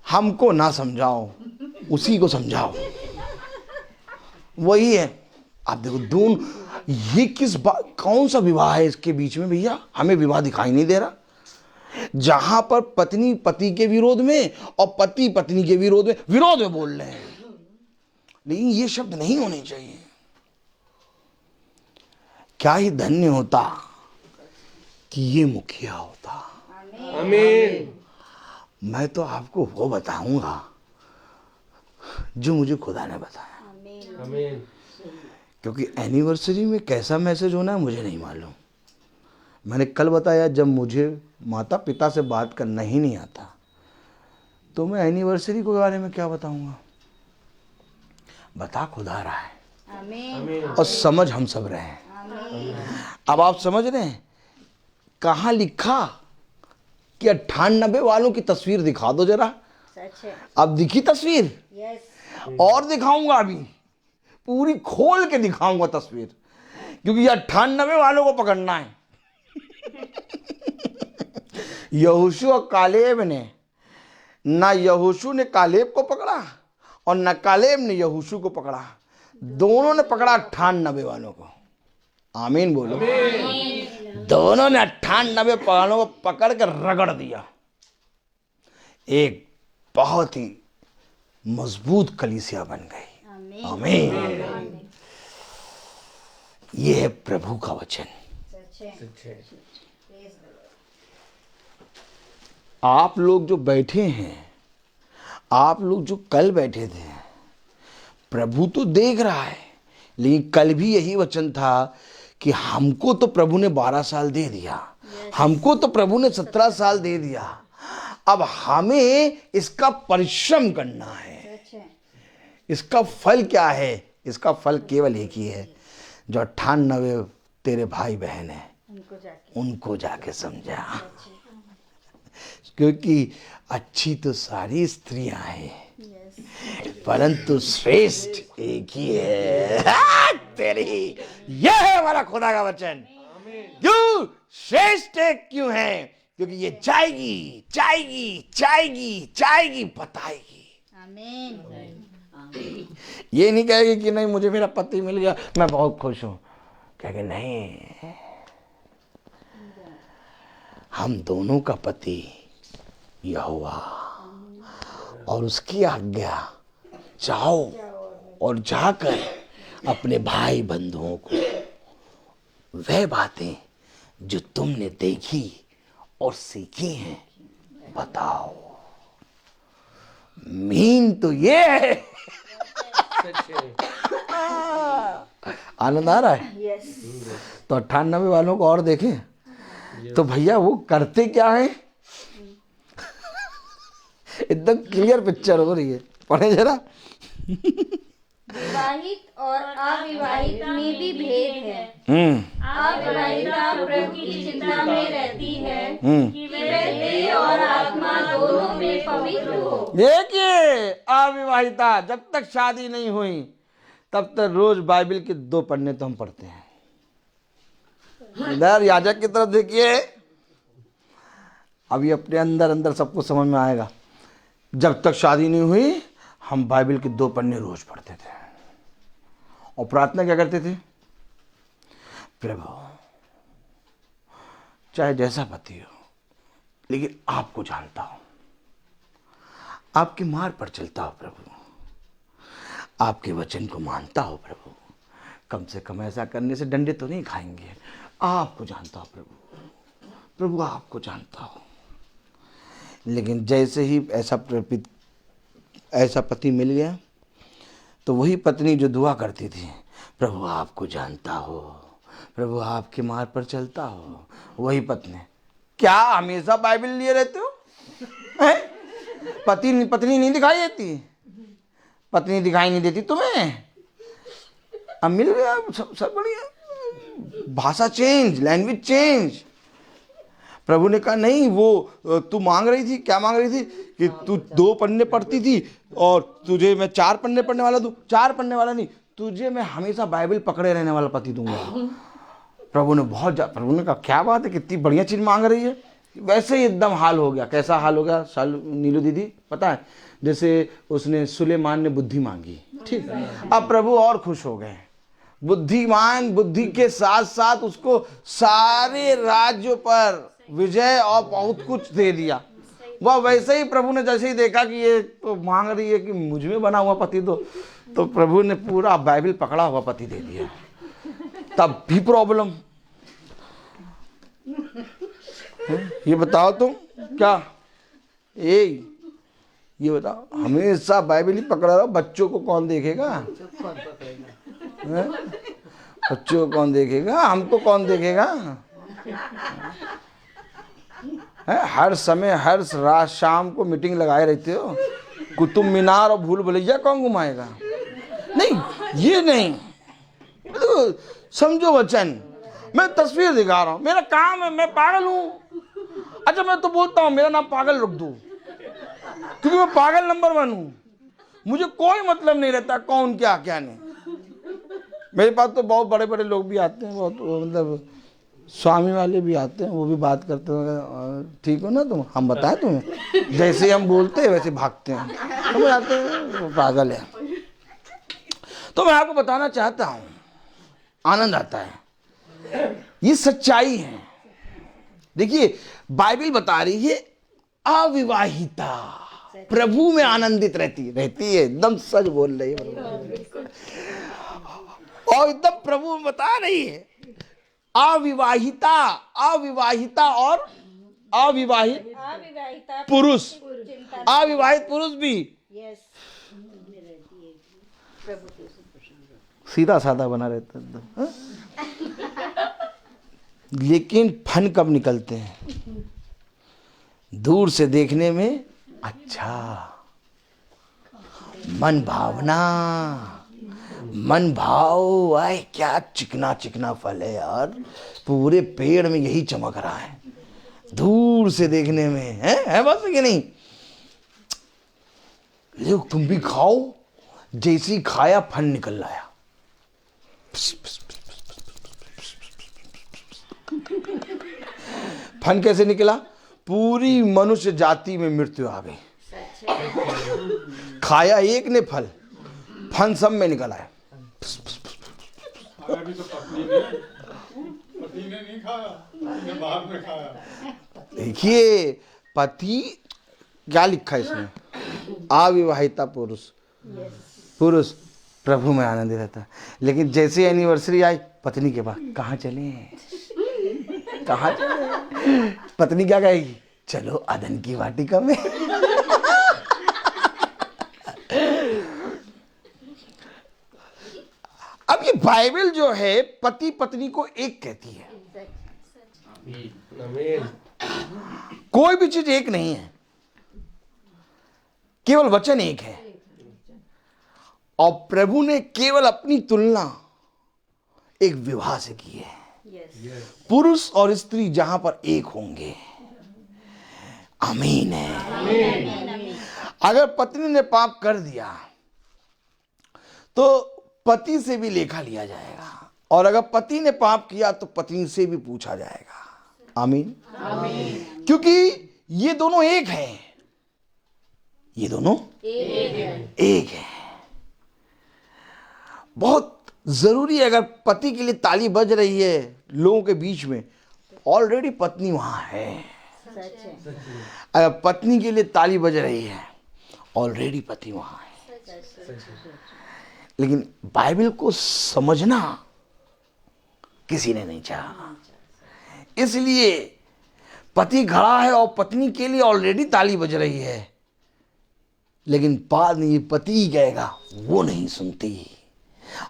हमको ना समझाओ, उसी को समझाओ, वही है। आप देखो दोनों, ये कौन सा विवाह है इसके बीच में भैया? हमें विवाह दिखाई नहीं दे रहा, जहां पर पत्नी पति के विरोध में और पति पत्नी के विरोध में बोल रहे हैं। लेकिन ये शब्द नहीं होने चाहिए। क्या ही धन्य होता कि ये मुखिया होता। आमीन। मैं तो आपको वो बताऊंगा जो मुझे खुदा ने बताया। आमीन। क्योंकि एनिवर्सरी में कैसा मैसेज होना है मुझे नहीं मालूम। मैंने कल बताया, जब मुझे माता पिता से बात करना ही नहीं आता तो मैं एनिवर्सरी के बारे में क्या बताऊंगा? बता खुदा रहा है। आमीन। और समझ हम सब रहे हैं। अब आप समझ रहे हैं कहाँ लिखा कि 98 वालों की तस्वीर दिखा दो जरा। सच है। अब दिखी तस्वीर? यस। और दिखाऊंगा, अभी पूरी खोल के दिखाऊंगा तस्वीर, क्योंकि 98 वालों को पकड़ना है। यहोशू और कालेब ने, ना यहोशू ने कालेब को पकड़ा और ना कालेब ने यहोशू को पकड़ा, दोनों ने पकड़ा 98 वालों को। आमीन बोलो। दोनों ने 98 वालों को पकड़ कर रगड़ दिया। एक बहुत ही मजबूत कलीसिया बन गई। आमीन। ये है प्रभु का वचन। आप लोग जो बैठे हैं, आप लोग जो कल बैठे थे, प्रभु तो देख रहा है। लेकिन कल भी यही वचन था कि हमको तो प्रभु ने 12 साल दे दिया, हमको तो प्रभु ने 17 साल दे दिया। अब हमें इसका परिश्रम करना है। इसका फल क्या है? इसका फल केवल एक ही है, जो 98 तेरे भाई बहन है उनको जाके समझा। क्योंकि अच्छी तो सारी स्त्रियां हैं, परंतु श्रेष्ठ एक ही है। तेरी यह है हमारा खुदा का वचन। क्यों श्रेष्ठ क्यों है? क्योंकि ये जाएगी जाएगी जाएगी जाएगी, बताएगी। आमीन। ये नहीं कहेगी कि नहीं मुझे मेरा पति मिल गया मैं बहुत खुश हूं। कहेगी नहीं, हम दोनों का पति यहोवा, और उसकी आज्ञा जाओ और जाकर अपने भाई बंधुओं को वह बातें जो तुमने देखी और सीखी हैं बताओ। मीन तो ये है। आनंद आ रहा है? तो 98 वालों को और देखें तो भैया वो करते क्या है, एकदम क्लियर पिक्चर हो रही है। पढ़े जरा। विवाहित और अविवाहित में भी भेद है। अविवाहिता प्रभु की चिंता में रहती है कि वह देह और आत्मा दोनों में पवित्र हो। देखिए, अविवाहिता जब तक शादी नहीं हुई तब तक रोज बाइबल के 2 पन्ने तो हम पढ़ते हैं। इधर याजक की तरफ देखिए, अभी अपने अंदर अंदर सबको समझ में आएगा। जब तक शादी नहीं हुई हम बाइबल के 2 पन्ने रोज पढ़ते थे और प्रार्थना क्या करते थे? प्रभु चाहे जैसा पति हो लेकिन आपको जानता हूं, आपके मार्ग पर चलता हो प्रभु, आपके वचन को मानता हो प्रभु, कम से कम ऐसा करने से डंडे तो नहीं खाएंगे। आपको जानता हो प्रभु, प्रभु आपको जानता हो। लेकिन जैसे ही ऐसा पति मिल गया तो वही पत्नी जो दुआ करती थी, प्रभु आपको जानता हो, प्रभु आपके मार्ग पर चलता हो, वही पत्नी। क्या हमेशा बाइबल लिए रहते हो? पत्नी नहीं दिखाई देती? पत्नी दिखाई नहीं देती तुम्हें? अब मिल गया, सब बढ़िया। भाषा चेंज, लैंग्वेज चेंज। प्रभु ने कहा नहीं, वो तू मांग रही थी, क्या मांग रही थी कि तू 2 पन्ने पढ़ती थी और तुझे मैं 4 पन्ने पढ़ने वाला दूं। 4 पन्ने वाला नहीं, तुझे मैं हमेशा बाइबल पकड़े रहने वाला पति दूंगा। प्रभु ने कहा क्या बात है, कितनी बढ़िया चीज मांग रही है। वैसे ही एकदम हाल हो गया। कैसा हाल हो गया नीलू दीदी पता है? जैसे उसने सुलेमान ने बुद्धि मांगी, ठीक, अब प्रभु और खुश हो गए। बुद्धिमान बुद्धि के साथ साथ उसको सारे राज्यों पर विजय और बहुत कुछ दे दिया। वह वैसे ही प्रभु ने जैसे ही देखा कि ये तो मांग रही है कि मुझ में बना हुआ पति तो प्रभु ने पूरा बाइबल पकड़ा हुआ पति दे दिया। तब भी प्रॉब्लम। ये बताओ तुम क्या, ये बताओ, हमेशा बाइबल ही पकड़ा रहो, बच्चों को कौन देखेगा? बच्चों को कौन देखेगा? हमको कौन देखेगा? हर समय हर रात शाम को मीटिंग लगाए रहते हो। कुतुब मीनार और भूल भुलैया कौन घुमाएगा? नहीं, ये नहीं। समझो वचन। मैं तस्वीर दिखा रहा हूं, मेरा काम है, मैं पागल हूं। अच्छा, मैं तो बोलता हूं मेरा नाम पागल रख दो, क्योंकि मैं पागल नंबर 1 हूं। मुझे कोई मतलब नहीं रहता कौन क्या क्या नहीं। मेरे पास तो बहुत बड़े बड़े लोग भी आते हैं, बहुत मतलब स्वामी वाले भी आते हैं, वो भी बात करते हैं, ठीक हो ना तुम, हम बताएं तुम्हें, जैसे हम बोलते हैं वैसे भागते हैं, समझ आते हैं, वो पागल है। तो मैं आपको बताना चाहता हूं, आनंद आता है, ये सच्चाई है। देखिए बाइबल बता रही है अविवाहिता प्रभु में आनंदित रहती है, एकदम सच बोल रही है और एकदम प्रभु में बता रही है। अविवाहिता और अविवाहित पुरुष, अविवाहित पुरुष भी सीधा साधा बना रहता है एकदम। लेकिन फन कब निकलते हैं? दूर से देखने में अच्छा, मन भावना, मन भाव। आए क्या चिकना चिकना फल है यार, पूरे पेड़ में यही चमक रहा है दूर से देखने में, है बात है कि नहीं? लो तुम भी खाओ। जैसे ही खाया फन निकल आया। फन कैसे निकला? पूरी मनुष्य जाति में मृत्यु आ गई। खाया एक ने फल, फन सब में निकल आया। अभी तो पत्नी ने नहीं खाया, पत्नी ने बाद में खाया। देखिए पति क्या लिखा है इसमें, अविवाहिता पुरुष प्रभु में आनंद रहता है। लेकिन जैसे एनिवर्सरी आई पत्नी के पास, कहाँ चले कहाँ चले, पत्नी क्या कहेगी? चलो अदन की वाटिका में। अब ये बाइबल जो है पति पत्नी को एक कहती है। आमीन। कोई भी चीज एक नहीं है, केवल वचन एक है। और प्रभु ने केवल अपनी तुलना एक विवाह से की है। पुरुष और स्त्री जहां पर एक होंगे। आमीन है। अगर पत्नी ने पाप कर दिया तो पति से भी लेखा लिया जाएगा, और अगर पति ने पाप किया तो पत्नी से भी पूछा जाएगा। आमीन। क्योंकि ये दोनों एक हैं, ये दोनों एक है। बहुत जरूरी है। अगर पति के लिए ताली बज रही है लोगों के बीच में, ऑलरेडी पत्नी वहां है। अगर पत्नी के लिए ताली बज रही है, ऑलरेडी पति वहां है। लेकिन बाइबल को समझना किसी ने नहीं चाहा, इसलिए पति खड़ा है और पत्नी के लिए ऑलरेडी ताली बज रही है, लेकिन बाद में ये पति ही कहेगा वो नहीं सुनती,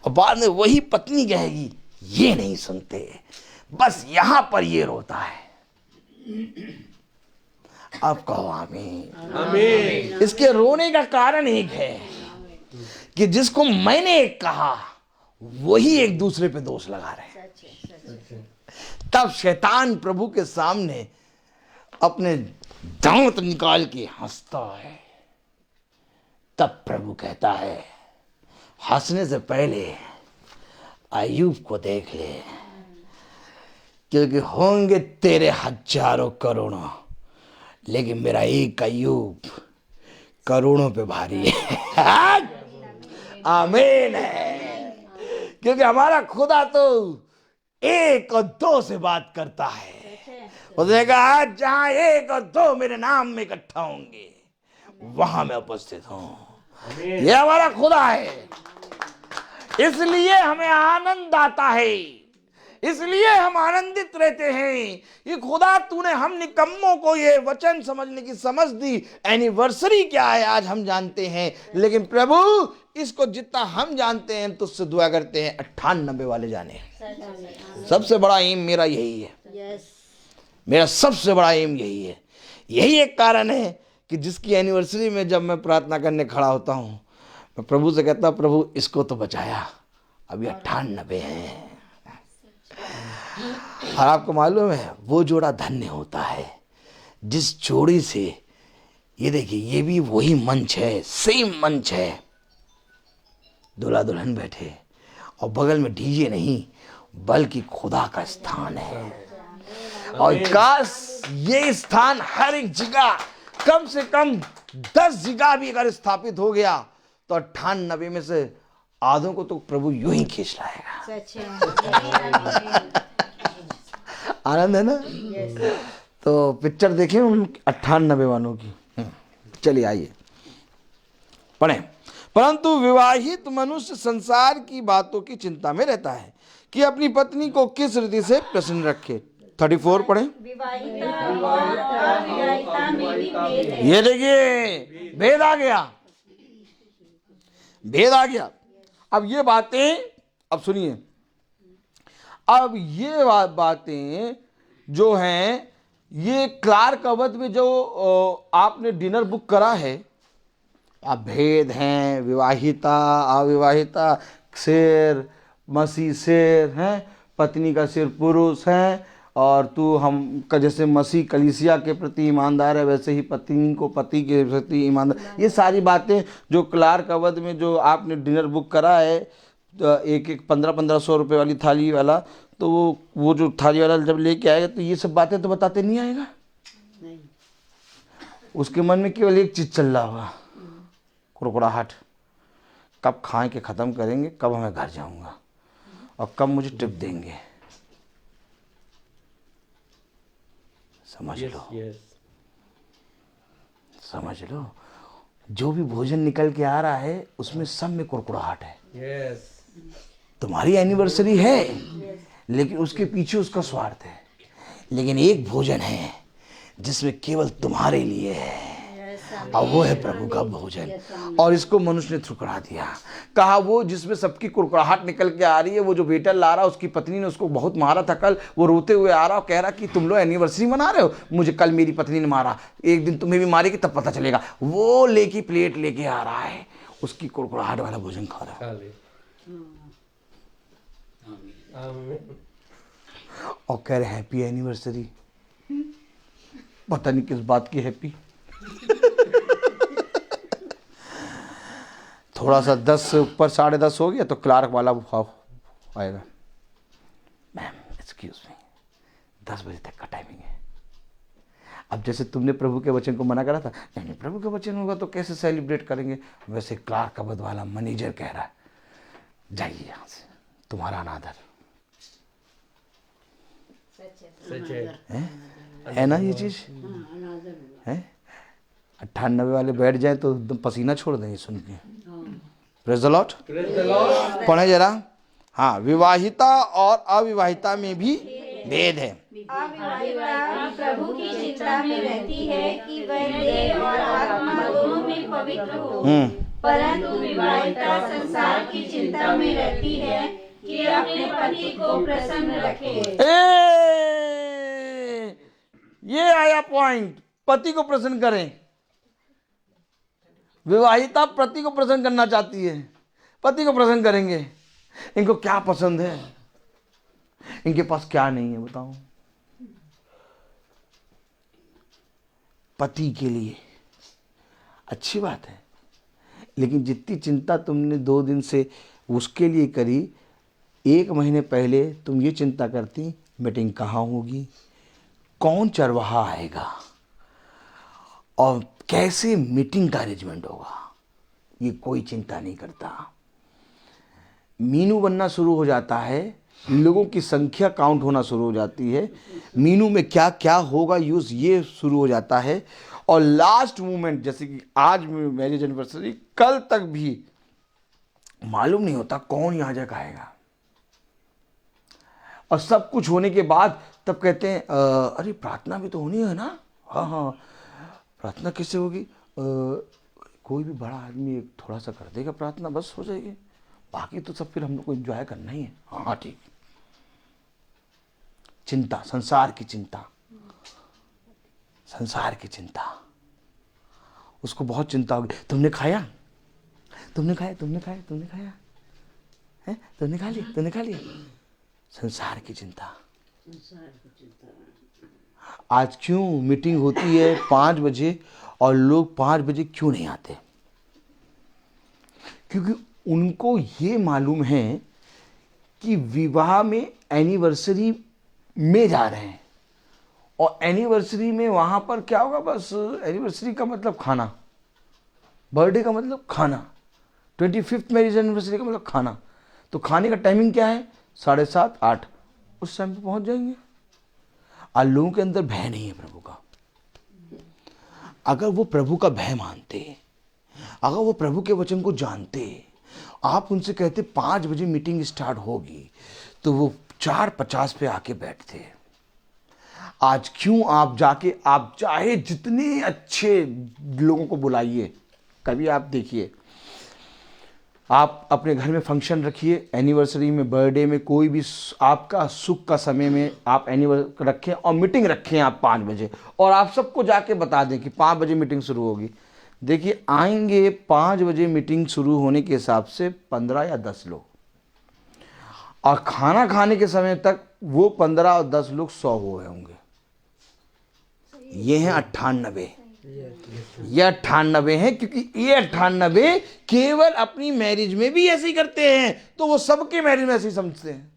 और बाद में वही पत्नी कहेगी ये नहीं सुनते। बस यहां पर ये रोता है। अब कहो आमीन। आमीन। इसके रोने का कारण एक है कि जिसको मैंने एक कहा वही एक दूसरे पे दोष लगा रहे हैं। तब शैतान प्रभु के सामने अपने दांत निकाल के हंसता है। तब प्रभु कहता है हंसने से पहले अय्यूब को देख ले, क्योंकि होंगे तेरे हजारों करोड़ों, लेकिन मेरा एक अय्यूब करोड़ों पे भारी है। आमीन है। क्योंकि हमारा खुदा तो एक और दो से बात करता है। उसने कहा जहां एक और दो मेरे नाम में इकट्ठा होंगे वहां मैं उपस्थित हूं। ये हमारा खुदा है, इसलिए हमें आनंद आता है, इसलिए हम आनंदित रहते हैं। ये खुदा तूने हम निकम्मों को ये वचन समझने की समझ दी। एनिवर्सरी क्या है आज हम जानते हैं, लेकिन प्रभु इसको जितना हम जानते हैं तुझसे दुआ करते हैं 98 वाले जाने। सबसे बड़ा एम मेरा यही है। मेरा सबसे बड़ा एम यही है। यही एक कारण है कि जिसकी एनिवर्सरी में जब मैं प्रार्थना करने खड़ा होता हूँ, मैं प्रभु से कहता प्रभु इसको तो बचाया, अभी 98 हैं। और आपको मालूम है वो जोड़ा धन्य होता है जिस जोड़ी से, ये देखिए ये भी वही मंच है, सेम मंच है, दूल्हा दुल्हन बैठे और बगल में डीजे नहीं बल्कि खुदा का स्थान है। और काश ये स्थान हर एक जगह कम से कम 10 जगह भी अगर स्थापित हो गया तो 98 में से आधों को तो प्रभु यूं ही खींच लाएगा। आनंद है ना। तो पिक्चर देखें उन 98 वालों की। चलिए आइए पढ़ें। परंतु विवाहित मनुष्य संसार की बातों की चिंता में रहता है कि अपनी पत्नी को किस रीति से प्रसन्न रखे। 34 पढ़ें। ये देखिए भेद आ गया, भेद आ गया। अब ये बातें, अब सुनिए, अब ये बातें जो हैं ये क्लार्क अवध में जो आपने डिनर बुक करा है, आप भेद हैं, विवाहिता, अविवाहिता, शेर, मसीह शेर हैं, पत्नी का सिर पुरुष है, और तू हम का जैसे मसीह कलीसिया के प्रति ईमानदार है, वैसे ही पत्नी को पति के प्रति ईमानदार। ये सारी बातें जो क्लार्क अवध में जो आपने डिनर बुक करा है, एक 1500 रुपये वाली थाली वाला, तो वो जो थाली वाला जब लेके आएगा तो ये सब बातें तो बताते नहीं आएगा। नहीं, उसके मन में केवल एक चीज़ चल रहा होगा, कुरकुराहट, कब खाए के ख़त्म करेंगे, कब मैं घर जाऊंगा और कब मुझे टिप देंगे। समझ लो, समझ लो, जो भी भोजन निकल के आ रहा है उसमें सब में कुरकुराहट है। तुम्हारी एनिवर्सरी है, लेकिन उसके पीछे उसका स्वार्थ है। लेकिन एक भोजन है जिसमें केवल तुम्हारे लिए है, और वो है प्रभु का भोजन। और इसको मनुष्य ने ठुकरा दिया, कहा वो जिसमें सबकी कुरकुराहट निकल के आ रही है, वो जो वेटर ला रहा, उसकी पत्नी ने उसको बहुत मारा था कल, वो रोते हुए आ रहा और कह रहा कि तुम लोग एनिवर्सरी मना रहे हो, मुझे कल मेरी पत्नी ने मारा, एक दिन तुम्हें भी मारेगी तब पता चलेगा। वो लेके प्लेट लेके आ रहा है, उसकी कुरकुराहट वाला भोजन खा रहा है, और कह रहे हैप्पी एनिवर्सरी। पता नहीं किस बात की हैप्पी। थोड़ा सा 10 से ऊपर 10:30 हो गया तो क्लार्क वाला आएगा, मैम एक्सक्यूज मी, 10 बजे तक का टाइमिंग है। अब जैसे तुमने प्रभु के वचन को मना करा था, नहीं प्रभु का वचन होगा तो कैसे सेलिब्रेट करेंगे, वैसे क्लार्क अवध वाला मैनेजर कह रहा है जाइए यहाँ से, तुम्हारा अनादर है ना ये चीज है। 98 वाले बैठ जाए तो एकदम पसीना छोड़ देंगे सुन के। प्रेज़ द लॉर्ड, पढ़े जरा। हाँ, विवाहिता और अविवाहिता में भी भेद है। अविवाहिता प्रभु की चिंता में रहती है कि वह देह और आत्मा दोनों में पवित्र हो, परंतु विवाहिता संसार की चिंता में रहती है कि अपने पति को प्रसन्न रखे। ये आया पॉइंट, पति को प्रसन्न करें। विवाहिता पति को प्रसन्न करना चाहती है, पति को प्रसन्न करेंगे। इनको क्या पसंद है, इनके पास क्या नहीं है बताओ। पति के लिए अच्छी बात है, लेकिन जितनी चिंता तुमने 2 दिन से उसके लिए करी, 1 महीने पहले तुम ये चिंता करती मीटिंग कहाँ होगी, कौन चरवाहा आएगा और कैसे मीटिंग का अरेंजमेंट होगा, ये कोई चिंता नहीं करता। मीनू बनना शुरू हो जाता है, लोगों की संख्या काउंट होना शुरू हो जाती है, मीनू में क्या क्या होगा यूज ये शुरू हो जाता है। और लास्ट मोमेंट, जैसे कि आज मैरिज एनिवर्सरी, कल तक भी मालूम नहीं होता कौन यहाँ जगह आएगा। और सब कुछ होने के बाद तब कहते हैं अरे प्रार्थना भी तो होनी है ना। हाँ हाँ, प्रार्थना कैसे होगी, कोई भी बड़ा आदमी थोड़ा सा कर देगा प्रार्थना, बस हो जाएगी, बाकी तो सब फिर हम लोग को एंजॉय करना ही है। हाँ ठीक। चिंता, संसार की चिंता, संसार की चिंता, उसको बहुत चिंता होगी। तुमने खाया, तुमने खाया, तुमने खाया, तुमने खाया है, तुमने खा लिया, तुमने खा लिया। संसार की चिंता। आज क्यों मीटिंग होती है 5 बजे और लोग 5 बजे क्यों नहीं आते? क्योंकि उनको ये मालूम है कि विवाह में एनिवर्सरी में जा रहे हैं, और एनिवर्सरी में वहाँ पर क्या होगा, बस एनिवर्सरी का मतलब खाना, बर्थडे का मतलब खाना, 25th मैरिज एनिवर्सरी का मतलब खाना। तो खाने का टाइमिंग क्या है, 7:30 8, उस टाइम पे पहुँच जाएंगे। और लोगों के अंदर भय नहीं है प्रभु का। अगर वो प्रभु का भय मानते, अगर वो प्रभु के वचन को जानते, आप उनसे कहते 5 बजे मीटिंग स्टार्ट होगी, तो वो 4:50 पे आके बैठते। आज क्यों आप जाके, आप चाहे जितने अच्छे लोगों को बुलाइए, कभी आप देखिए आप अपने घर में फंक्शन रखिए, एनिवर्सरी में, बर्थडे में, कोई भी आपका सुख का समय में आप एनिवर्सरी रखें और मीटिंग रखें आप 5 बजे, और आप सबको जाके बता दें कि 5 बजे मीटिंग शुरू होगी। देखिए आएंगे 5 बजे मीटिंग शुरू होने के हिसाब से 15 या 10 लोग, और खाना खाने के समय तक वो 15 और 10 लोग 100 हो गए होंगे। ये हैं 98। ये 98 है, क्योंकि ये 98 केवल अपनी मैरिज में भी ऐसे ही करते हैं, तो वो सबके मैरिज में ऐसे ही समझते हैं।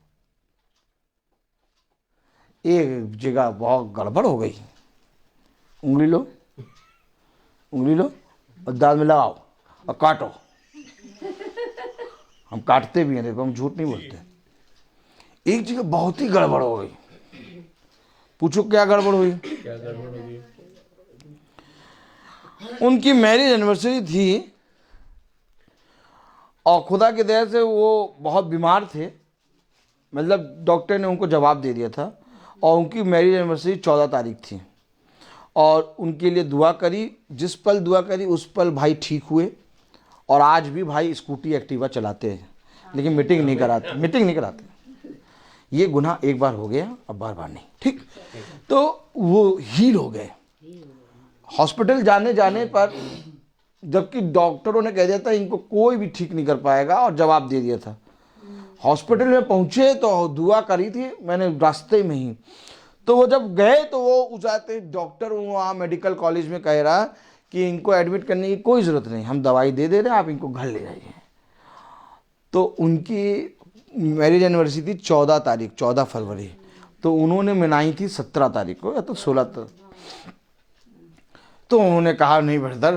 एक जगह बहुत गड़बड़ हो गई, उंगली लो, उंगली लो और दांत में लगाओ और काटो। हम काटते भी हैं, देखो हम झूठ नहीं बोलते। एक जगह बहुत ही गड़बड़ हो गई। पूछो क्या गड़बड़ हुई? क्या गड़बड़ होगी? उनकी मैरिज एनिवर्सरी थी और खुदा की दया से वो बहुत बीमार थे, मतलब डॉक्टर ने उनको जवाब दे दिया था, और उनकी मैरिज एनिवर्सरी 14 तारीख थी, और उनके लिए दुआ करी। जिस पल दुआ करी उस पल भाई ठीक हुए, और आज भी भाई स्कूटी एक्टिवा चलाते हैं, लेकिन मीटिंग नहीं कराते। ये गुनाह एक बार हो गया, अब बार बार नहीं, ठीक। तो वो हील हो गए। हॉस्पिटल जाने पर, जबकि डॉक्टरों ने कह दिया था इनको कोई भी ठीक नहीं कर पाएगा, और जवाब दे दिया था। हॉस्पिटल में पहुंचे तो दुआ करी थी मैंने रास्ते में ही। तो वो जब गए तो वो उजाते डॉक्टर वहाँ मेडिकल कॉलेज में कह रहा कि इनको एडमिट करने की कोई ज़रूरत नहीं, हम दवाई दे रहे हैं, आप इनको घर ले जाइए। तो उनकी मैरिज एनिवर्सरी थी 14 तारीख, 14 फरवरी। तो उन्होंने मनाई थी 17 तारीख को या तो 16 तक। तो उन्होंने कहा नहीं ब्रदर,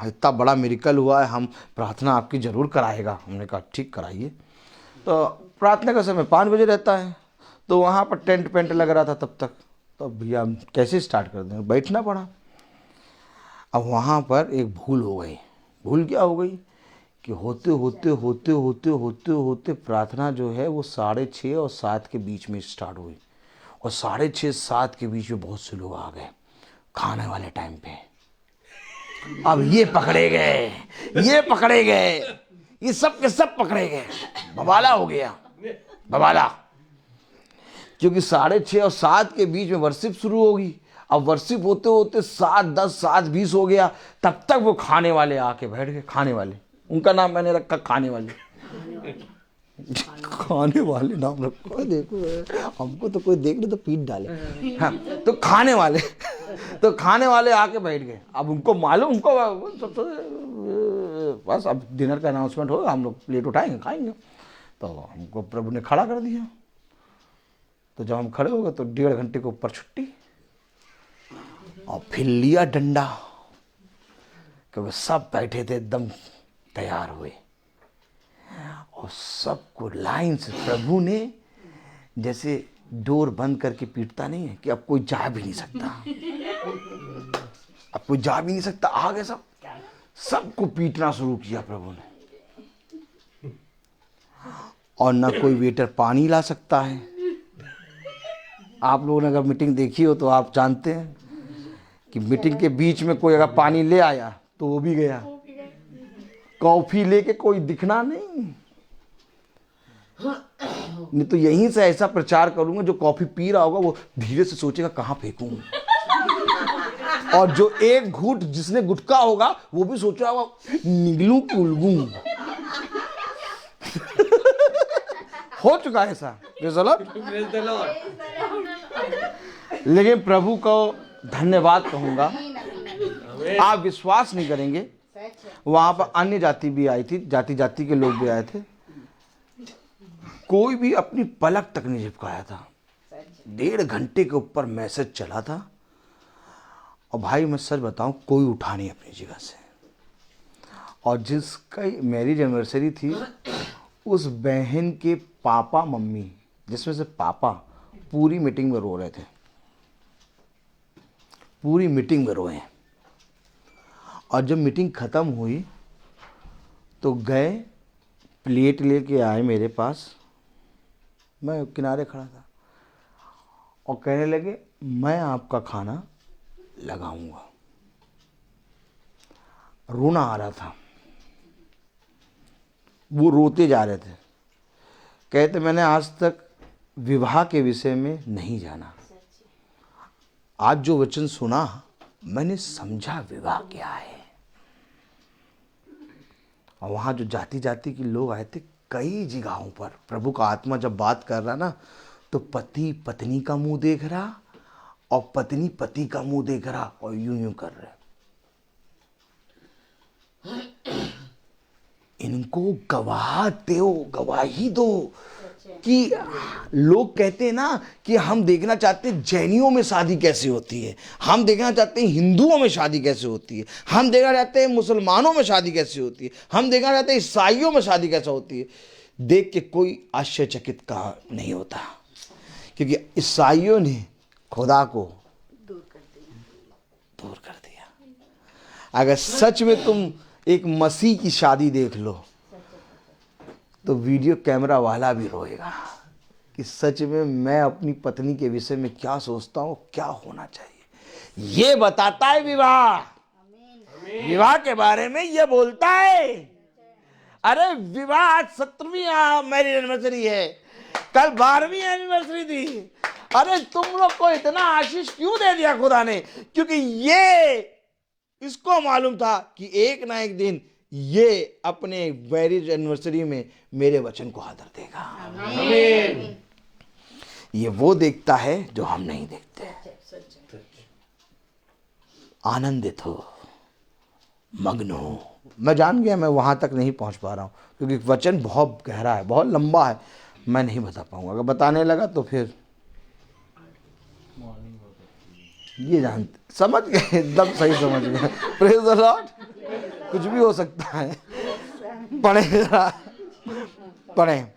इतना बड़ा मिरेकल हुआ है, हम प्रार्थना आपकी ज़रूर कराएगा। हमने कहा ठीक कराइए। तो प्रार्थना का समय 5 बजे रहता है, तो वहाँ पर टेंट पेंट लग रहा था तब तक। तो भैया कैसे स्टार्ट कर दें, बैठना पड़ा। अब वहाँ पर एक भूल हो गई। भूल क्या हो गई कि होते होते प्रार्थना जो है वो 6:30 और 7 के बीच में स्टार्ट हुई, और 6:30 7 के बीच में बहुत से लोग आ गए खाने वाले टाइम पे। अब ये पकड़े गए, ये सब के सब पकड़े गए। बवाला हो गया, बवाला, क्योंकि 6:30 और 7 के बीच में वर्शिप शुरू होगी। अब वर्शिप होते होते 7:10 7:20 हो गया, तब तक वो खाने वाले आके बैठ गए। खाने वाले, उनका नाम मैंने रखा खाने वाले। खाने वाले नाम रखो, देखो हमको तो कोई देख ले तो पीट डाले। हाँ, तो खाने वाले आके बैठ गए। अब उनको मालूम, उनको बस अब डिनर का अनाउंसमेंट होगा, हम लोग प्लेट उठाएंगे खाएंगे। तो हमको प्रभु ने खड़ा कर दिया। तो जब हम खड़े हो गए तो 1.5 घंटे के ऊपर छुट्टी, और फिर लिया डंडा, क्योंकि सब बैठे थे एकदम तैयार हुए, और सबको लाइन से प्रभु ने जैसे डोर बंद करके पीटता नहीं है कि अब कोई जा भी नहीं सकता, आ गए सबको पीटना शुरू किया प्रभु ने। और ना कोई वेटर पानी ला सकता है। आप लोगों ने अगर मीटिंग देखी हो तो आप जानते हैं कि मीटिंग के बीच में कोई अगर पानी ले आया तो वो भी गया। कॉफी लेके कोई दिखना नहीं तो यहीं से ऐसा प्रचार करूंगा, जो कॉफी पी रहा होगा वो धीरे से सोचेगा कहां फेंकूं, और जो एक घूंट जिसने गुटखा होगा वो भी सोच रहा होगा निगलूं कि उलगूं। हो चुका है ऐसा। लेकिन प्रभु को धन्यवाद कहूंगा। आप विश्वास नहीं करेंगे, वहां पर अन्य जाति भी आई थी, जाति के लोग भी आए थे। कोई भी अपनी पलक तक नहीं झपकाया था। 1.5 घंटे के ऊपर मैसेज चला था, और भाई मैं सच बताऊं कोई उठा नहीं अपनी जगह से। और जिसका मैरिज एनिवर्सरी थी उस बहन के पापा मम्मी, जिसमें से पापा पूरी मीटिंग में रो रहे थे, पूरी मीटिंग में रोए। और जब मीटिंग ख़त्म हुई तो गए, प्लेट लेके आए मेरे पास, मैं किनारे खड़ा था, और कहने लगे मैं आपका खाना लगाऊंगा। रोना आ रहा था। वो रोते जा रहे थे, कहते मैंने आज तक विवाह के विषय में नहीं जाना, आज जो वचन सुना मैंने समझा विवाह क्या है। और वहाँ जो जाति जाति के लोग आए थे, कई जगहों पर प्रभु का आत्मा जब बात कर रहा ना, तो पति पत्नी का मुंह देख रहा और पत्नी पति का मुंह देख रहा और यूं यूं कर रहे। इनको गवाही दो कि लोग कहते हैं ना कि हम देखना चाहते हैं जैनियों में शादी कैसे होती है, हम देखना चाहते हैं हिंदुओं में शादी कैसे होती है, हम देखना चाहते हैं मुसलमानों में शादी कैसे होती है, हम देखना चाहते हैं ईसाइयों में शादी कैसे होती है। देख के कोई आश्चर्यचकित का नहीं होता, क्योंकि ईसाइयों ने खुदा को दूर कर दिया। अगर सच में तुम एक मसीह की शादी देख लो तो वीडियो कैमरा वाला भी रोएगा कि सच में मैं अपनी पत्नी के विषय में क्या सोचता हूँ, क्या होना चाहिए। ये बताता है विवाह, विवाह के बारे में ये बोलता है। अरे विवाह आज 17वीं मैरिज एनिवर्सरी है, कल 12वीं एनिवर्सरी थी। अरे तुम लोग को इतना आशीष क्यों दे दिया खुदा ने? क्योंकि ये इसको मालूम था कि एक ना एक दिन ये अपने मैरिज एनिवर्सरी में मेरे वचन को आदर देगा। आमीन। ये वो देखता है जो हम नहीं देखते। आनंदित हो, मग्न हो। मैं जान गया मैं वहां तक नहीं पहुंच पा रहा हूं, क्योंकि वचन बहुत गहरा है, बहुत लंबा है, मैं नहीं बता पाऊंगा। अगर बताने लगा तो फिर ये जानते, समझ गए, एकदम सही समझ गए। Praise the Lord. कुछ भी हो सकता है। पढ़े।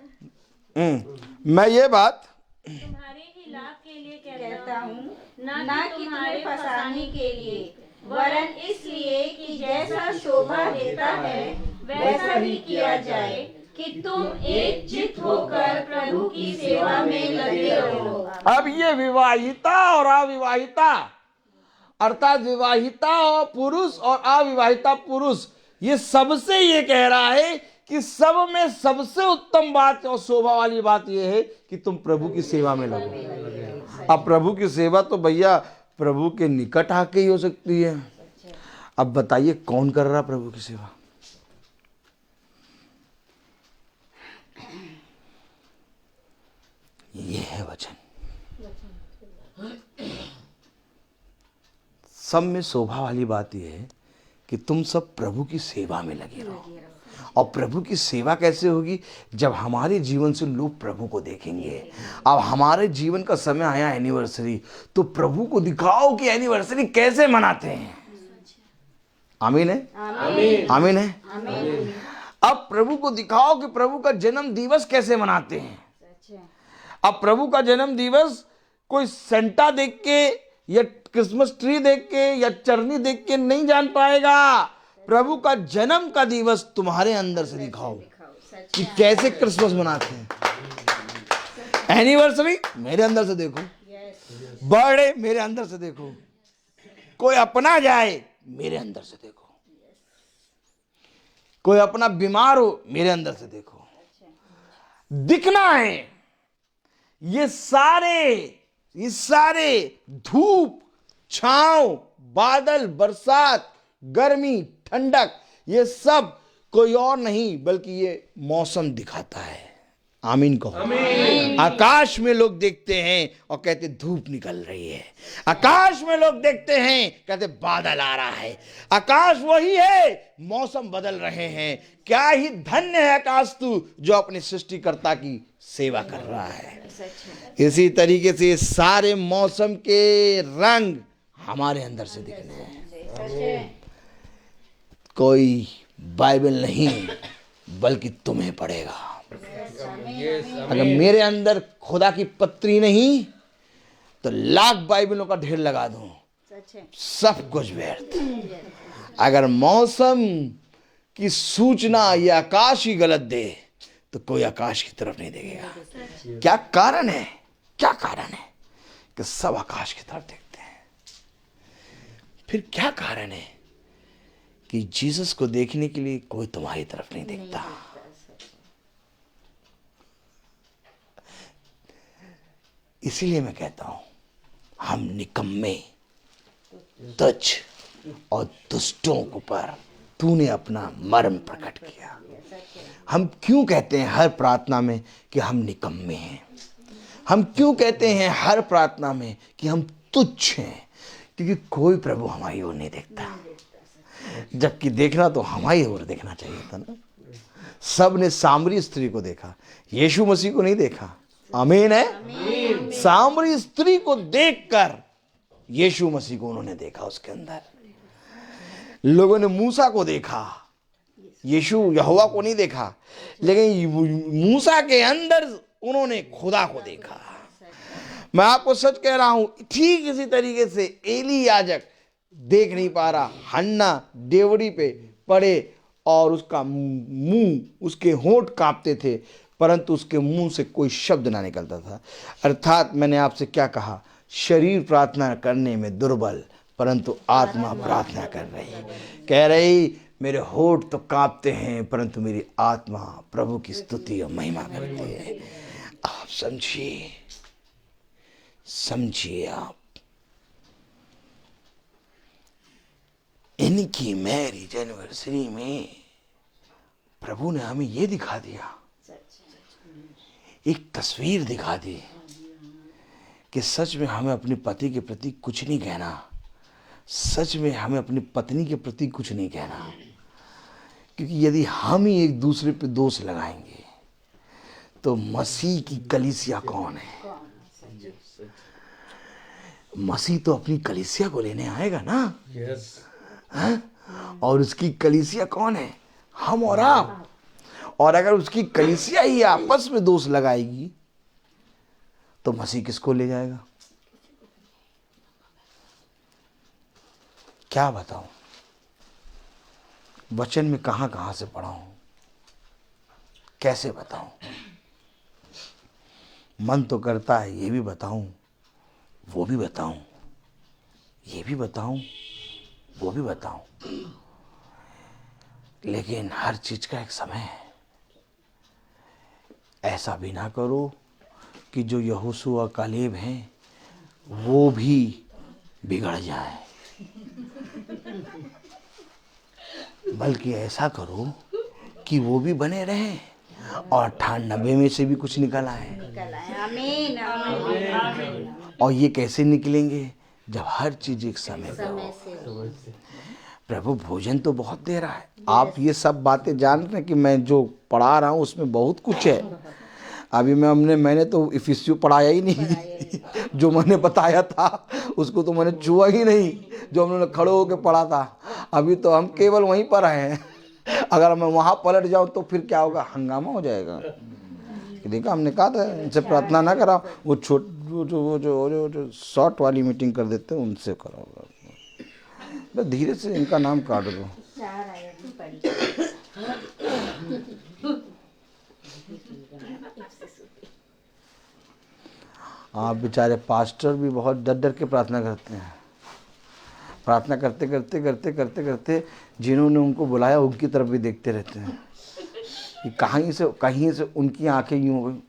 मैं ये बात तुम्हारे ही लाभ के लिए कहता हूँ, ना कि तुम्हारे फसाने के लिए, वरन इसलिए कि जैसा शोभा देता है वैसा ही किया जाए, कि तुम एक चित्त होकर प्रभु की सेवा में लगे रहो। अब ये विवाहिता और अविवाहिता, अर्थात विवाहिता और पुरुष और अविवाहिता पुरुष, ये सबसे ये कह रहा है कि सब में सबसे उत्तम बात और शोभा वाली बात ये है कि तुम प्रभु की सेवा में लगो। अब प्रभु की सेवा तो भैया प्रभु के निकट आके ही हो सकती है। अब बताइए कौन कर रहा प्रभु की सेवा? ये है वचन। सब में शोभा वाली बात यह है कि तुम सब प्रभु की सेवा में लगे रहो। और प्रभु की सेवा कैसे होगी? जब हमारे जीवन से लोग प्रभु को देखेंगे। अब हमारे जीवन का समय आया एनिवर्सरी, तो प्रभु को दिखाओ कि एनिवर्सरी कैसे मनाते हैं। आमीन है, आमीन है। अब प्रभु को दिखाओ कि प्रभु का जन्म दिवस कैसे मनाते हैं। अब प्रभु का जन्म दिवस कोई सेंटा देख के या क्रिसमस ट्री देख के या चरनी देख के नहीं जान पाएगा। प्रभु का जन्म का दिवस तुम्हारे अंदर से दिखाओ कि कैसे क्रिसमस मनाते हैं। एनिवर्सरी मेरे अंदर से देखो, बर्थडे मेरे अंदर से देखो, कोई अपना जाए मेरे अंदर से देखो, कोई अपना बीमार हो मेरे अंदर से देखो। दिखना है। ये सारे धूप, छांव, बादल, बरसात, गर्मी, ठंडक, ये सब कोई और नहीं बल्कि ये मौसम दिखाता है। आमीन कहो। आकाश में लोग देखते हैं और कहते धूप निकल रही है। आकाश में लोग देखते हैं कहते बादल आ रहा है। आकाश वही है, मौसम बदल रहे हैं। क्या ही धन्य है आकाश तू जो अपने सृष्टिकर्ता की सेवा कर रहा है। इसी तरीके से सारे मौसम के रंग हमारे अंदर से दिखने हैं। कोई बाइबल नहीं बल्कि तुम्हें पढ़ेगा। अगर मेरे अंदर खुदा की पत्री नहीं तो लाख बाइबलों का ढेर लगा दूं, सब कुछ व्यर्थ। अगर मौसम की सूचना या आकाश ही गलत दे तो कोई आकाश की तरफ नहीं देखेगा। क्या कारण है? क्या कारण है कि सब आकाश की तरफ देखते हैं? फिर क्या कारण है कि जीसस को देखने के लिए कोई तुम्हारी तरफ नहीं देखता? इसीलिए मैं कहता हूं हम निकम्मे, तुच्छ और दुष्टों के ऊपर तूने अपना मर्म प्रकट किया। हम क्यों कहते हैं हर प्रार्थना में कि हम निकम्मे हैं? हम क्यों कहते हैं हर प्रार्थना में कि हम तुच्छ हैं? क्योंकि कोई प्रभु हमारी ओर नहीं देखता, जबकि देखना तो हमारी ओर देखना चाहिए था ना। सब ने सामरी स्त्री को देखा, यीशु मसीह को नहीं देखा। आमीन है। सामरी स्त्री को देखकर यीशु मसीह को उन्होंने देखा। उसके अंदर लोगों ने मूसा को देखा, यीशु यहोवा को नहीं देखा, लेकिन मूसा के अंदर उन्होंने खुदा को देखा। मैं आपको सच कह रहा हूं, ठीक इसी तरीके से एली याजक देख नहीं पा रहा, हन्ना डेवड़ी पे पड़े और उसका मुंह, उसके होंठ कांपते थे, परंतु उसके मुंह से कोई शब्द ना निकलता था। अर्थात मैंने आपसे क्या कहा, शरीर प्रार्थना करने में दुर्बल, परंतु आत्मा प्रार्थना कर रही, कह रही मेरे होंठ तो कांपते हैं परंतु मेरी आत्मा प्रभु की स्तुति और महिमा करती है। आप समझिए, समझिए आप। इनकी मैरिज एनिवर्सरी में प्रभु ने हमें ये दिखा दिया, एक तस्वीर दिखा दी कि सच में हमें अपने पति के प्रति कुछ नहीं कहना, सच में हमें अपनी पत्नी के प्रति कुछ नहीं कहना, क्योंकि यदि हम ही एक दूसरे पे दोष लगाएंगे तो मसीह की कलीसिया कौन है? मसीह तो अपनी कलीसिया को लेने आएगा ना। और उसकी कलीसिया कौन है? हम और आप। और अगर उसकी कलीसिया ही आपस में दोष लगाएगी तो मसीह किसको ले जाएगा? क्या बताऊं, वचन में कहां कहां से पढ़ा हूं, कैसे बताऊं? मन तो करता है ये भी बताऊं, वो भी बताऊं, ये भी बताऊं, वो भी बताऊं, लेकिन हर चीज का एक समय है। ऐसा भी ना करो कि जो यहोशू और कालेब हैं वो भी बिगड़ जाए, बल्कि ऐसा करो कि वो भी बने रहें और 98 में से भी कुछ निकल आए। आमीन, आमीन। और ये कैसे निकलेंगे? जब हर चीज एक समय पे हो। प्रभु भोजन तो बहुत दे रहा है। आप ये सब बातें जान रहे हैं कि मैं जो पढ़ा रहा हूँ उसमें बहुत कुछ है। अभी मैंने तो इफिसियों पढ़ाया ही नहीं जो मैंने बताया था उसको तो मैंने छुआ ही नहीं, जो हम लोगों ने खड़े होकर पढ़ा था। अभी तो हम केवल वहीं पर हैं। अगर मैं वहाँ पलट जाऊँ तो फिर क्या होगा? हंगामा हो जाएगा। देखा, हमने कहा था इनसे प्रार्थना ना करा, वो जो शॉर्ट वाली मीटिंग कर देते हैं उनसे करो। बस धीरे से इनका नाम काट दो। आप बेचारे पास्टर भी बहुत डर डर के प्रार्थना करते हैं। प्रार्थना करते करते करते करते करते जिन्होंने उनको बुलाया उनकी तरफ भी देखते रहते हैं कि कहीं से उनकी आंखें यूं हो गई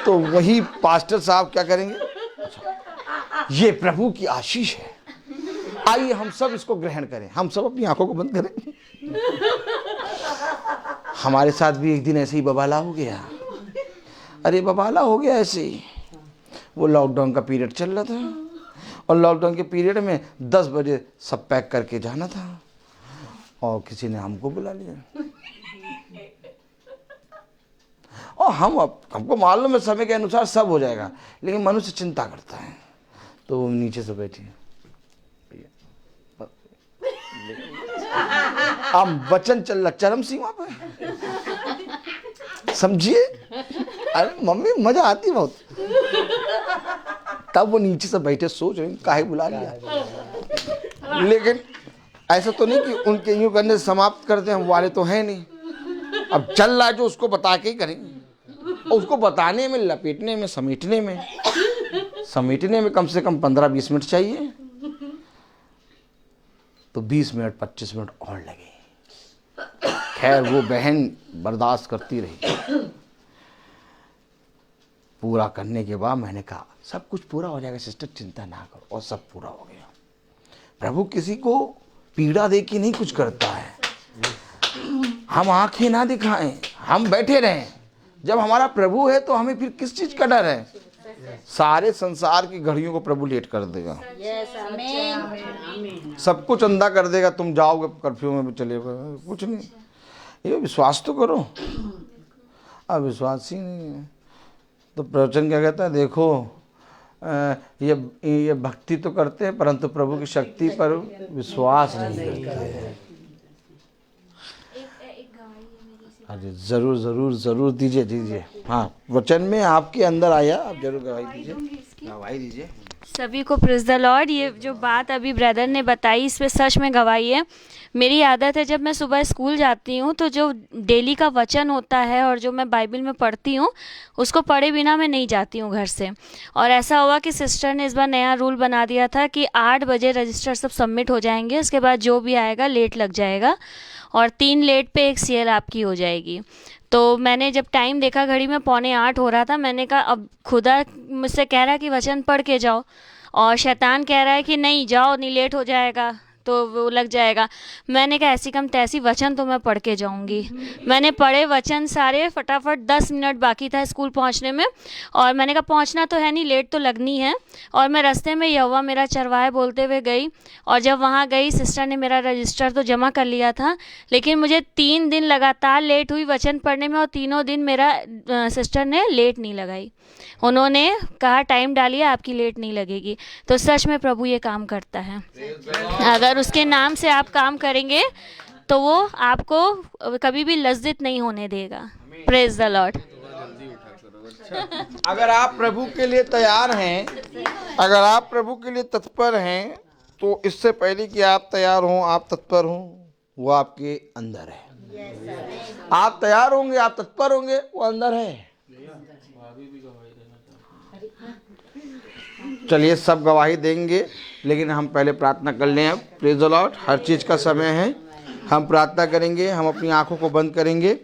तो वही पास्टर साहब क्या करेंगे? ये प्रभु की आशीष है, आइए हम सब इसको ग्रहण करें। हम सब अपनी आंखों को बंद करें। हमारे साथ भी एक दिन ऐसे ही बबाला हो गया। अरे बबाला हो गया ऐसे ही। वो लॉकडाउन का पीरियड चल रहा था और लॉकडाउन के पीरियड में 10 बजे सब पैक करके जाना था और किसी ने हमको बुला लिया। और हमको मालूम है समय के अनुसार सब हो जाएगा, लेकिन मनुष्य चिंता करता है। तो वो नीचे से बैठी, अब वचन चल रहा चरम सीमा पर, समझिए। अरे मम्मी मजा आती बहुत। तब वो नीचे से बैठे सोच रहे काहे बुला लिया। लेकिन ऐसा तो नहीं कि उनके यूं करने से समाप्त करते हैं, वाले तो है नहीं। अब चल रहा है जो उसको बता के ही करेंगे। और उसको बताने में, लपेटने में, समेटने में कम से कम 15-20 मिनट चाहिए। तो 20 मिनट 25 मिनट और लगे। खैर वो बहन बर्दाश्त करती रही। पूरा करने के बाद मैंने कहा सब कुछ पूरा हो जाएगा सिस्टर, चिंता ना करो, और सब पूरा हो गया। प्रभु किसी को पीड़ा दे के नहीं कुछ करता है। हम आंखें ना दिखाएं, हम बैठे रहें। जब हमारा प्रभु है तो हमें फिर किस चीज का डर है? सारे संसार की घड़ियों को प्रभु लेट कर देगा, सब कुछ अंधा कर देगा। तुम जाओगे कर्फ्यू में भी चले गए, कुछ नहीं। ये विश्वास तो करो। अब विश्वास ही नहीं है तो प्रवचन क्या कहता है? देखो ये भक्ति तो करते हैं परंतु प्रभु की शक्ति पर विश्वास नहीं करते। अरे जरूर जरूर जरूर दीजिए। हाँ, वचन में आपके अंदर आया, आप जरूर गवाही दीजिए। सभी को प्रेज़ द लॉर्ड। ये जो बात अभी ब्रदर ने बताई इस पे सच में गवाही है। मेरी आदत है जब मैं सुबह स्कूल जाती हूँ तो जो डेली का वचन होता है और जो मैं बाइबल में पढ़ती हूँ उसको पढ़े बिना मैं नहीं जाती हूँ घर से। और ऐसा हुआ कि सिस्टर ने इस बार नया रूल बना दिया था कि 8 बजे रजिस्टर सब सबमिट हो जाएंगे, उसके बाद जो भी आएगा लेट लग जाएगा और 3 लेट पे 1 CL आपकी हो जाएगी। तो मैंने जब टाइम देखा घड़ी में 7:45 हो रहा था, मैंने कहा अब खुदा मुझसे कह रहा है कि वचन पढ़ के जाओ और शैतान कह रहा है कि नहीं जाओ, नहीं लेट हो जाएगा तो वो लग जाएगा। मैंने कहा ऐसी कम तैसी वचन तो मैं पढ़ के जाऊंगी। मैंने पढ़े वचन सारे फटाफट। 10 मिनट बाकी था स्कूल पहुंचने में और मैंने कहा पहुंचना तो है नहीं, लेट तो लगनी है। और मैं रास्ते में यहोवा मेरा चरवाहे बोलते हुए गई और जब वहाँ गई सिस्टर ने मेरा रजिस्टर तो जमा कर लिया था, लेकिन मुझे 3 दिन लगातार लेट हुई वचन पढ़ने में और तीनों दिन मेरा सिस्टर ने लेट नहीं लगाई। उन्होंने कहा टाइम डालिए, आपकी लेट नहीं लगेगी। तो सच में प्रभु ये काम करता है। अगर उसके नाम से आप काम करेंगे तो वो आपको कभी भी लज्जित नहीं होने देगा। Praise the Lord. अगर आप प्रभु के लिए तैयार हैं, अगर आप प्रभु के लिए तत्पर हैं, तो इससे पहले कि आप तैयार हों, आप तत्पर हों, वो आपके अंदर है। आप तैयार होंगे, आप तत्पर होंगे, वो अंदर है। चलिए सब गवाही देंगे, लेकिन हम पहले प्रार्थना कर लें। Praise the lord. हर चीज़ का समय है, हम प्रार्थना करेंगे। हम अपनी आंखों को बंद करेंगे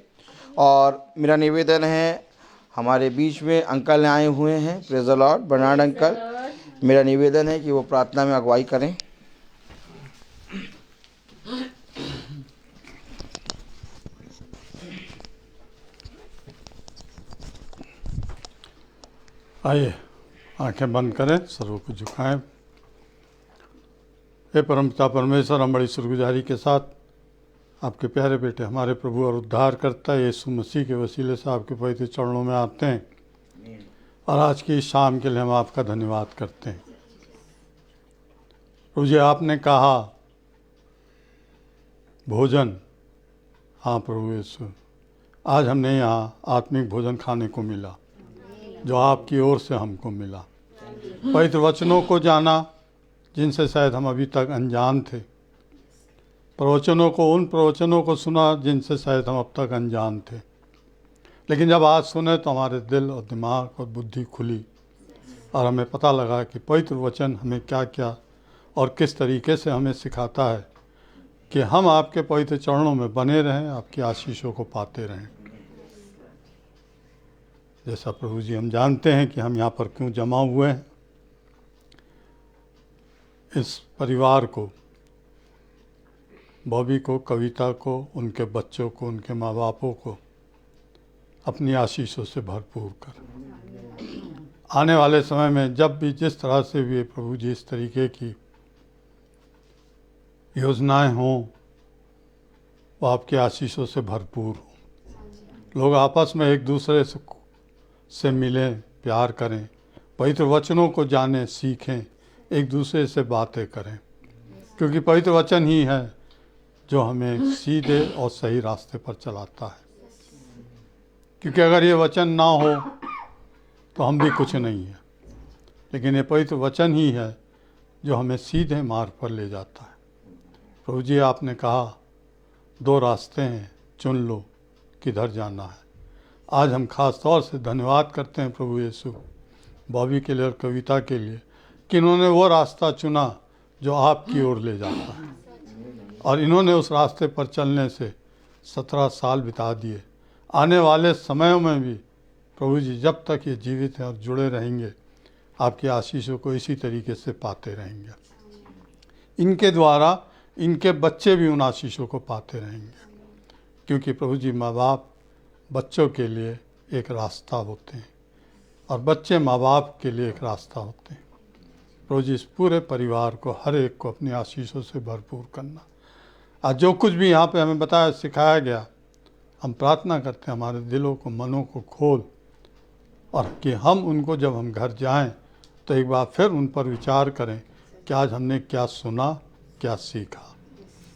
और मेरा निवेदन है, हमारे बीच में अंकल आए हुए हैं, praise the lord, Bernard uncle. मेरा निवेदन है कि वो प्रार्थना में अगुवाई करें। आइए आंखें बंद करें, सरों को झुकाएं। हे परमपिता परमेश्वर, हम बड़ी शुक्रगुजारी के साथ आपके प्यारे बेटे हमारे प्रभु और उद्धारकर्ता यीशु मसीह के वसीले से आपके पवित्र चरणों में आते हैं और आज की इस शाम के लिए हम आपका धन्यवाद करते हैं। प्रभु जी, आपने कहा भोजन, हाँ प्रभु यीशु, आज हमने यहाँ आत्मिक भोजन खाने को मिला जो आपकी ओर से हमको मिला। पवित्र वचनों को जाना जिनसे शायद हम अभी तक अनजान थे, प्रवचनों को, उन प्रवचनों को सुना जिनसे शायद हम अब तक अनजान थे, लेकिन जब आज सुने तो हमारे दिल और दिमाग और बुद्धि खुली और हमें पता लगा कि पवित्र वचन हमें क्या क्या और किस तरीके से हमें सिखाता है कि हम आपके पवित्र चरणों में बने रहें, आपकी आशीषों को पाते रहें। जैसा प्रभु जी हम जानते हैं कि हम यहाँ पर क्यों जमा हुए हैं। इस परिवार को, बॉबी को, कविता को, उनके बच्चों को, उनके माँ बापों को अपनी आशीषों से भरपूर कर आने वाले समय में जब भी जिस तरह से भी प्रभु जी इस तरीके की योजनाएं हों वो आपके आशीषों से भरपूर हों। लोग आपस में एक दूसरे से मिलें, प्यार करें, पवित्र वचनों को जानें, सीखें, एक दूसरे से बातें करें, क्योंकि पवित्र वचन ही है जो हमें सीधे और सही रास्ते पर चलाता है। क्योंकि अगर ये वचन ना हो तो हम भी कुछ नहीं है, लेकिन ये पवित्र वचन ही है जो हमें सीधे मार्ग पर ले जाता है। प्रभु जी, आपने कहा 2 रास्ते हैं, चुन लो किधर जाना है। आज हम खास तौर से धन्यवाद करते हैं प्रभु यीशु, बॉबी के लिए और कविता के लिए कि इन्होंने वो रास्ता चुना जो आपकी ओर ले जाता है और इन्होंने उस रास्ते पर चलने से 17 साल बिता दिए। आने वाले समयों में भी प्रभु जी जब तक ये जीवित हैं और जुड़े रहेंगे, आपकी आशीषों को इसी तरीके से पाते रहेंगे। इनके द्वारा इनके बच्चे भी उन आशीषों को पाते रहेंगे, क्योंकि प्रभु जी माँ बाप बच्चों के लिए एक रास्ता होते हैं और बच्चे माँ बाप के लिए एक रास्ता होते हैं। प्रभु जी इस पूरे परिवार को, हर एक को अपनी आशीषों से भरपूर करना। आज जो कुछ भी यहाँ पे हमें बताया, सिखाया गया, हम प्रार्थना करते हैं हमारे दिलों को, मनों को खोल, और कि हम उनको जब हम घर जाएं तो एक बार फिर उन पर विचार करें कि आज हमने क्या सुना, क्या सीखा,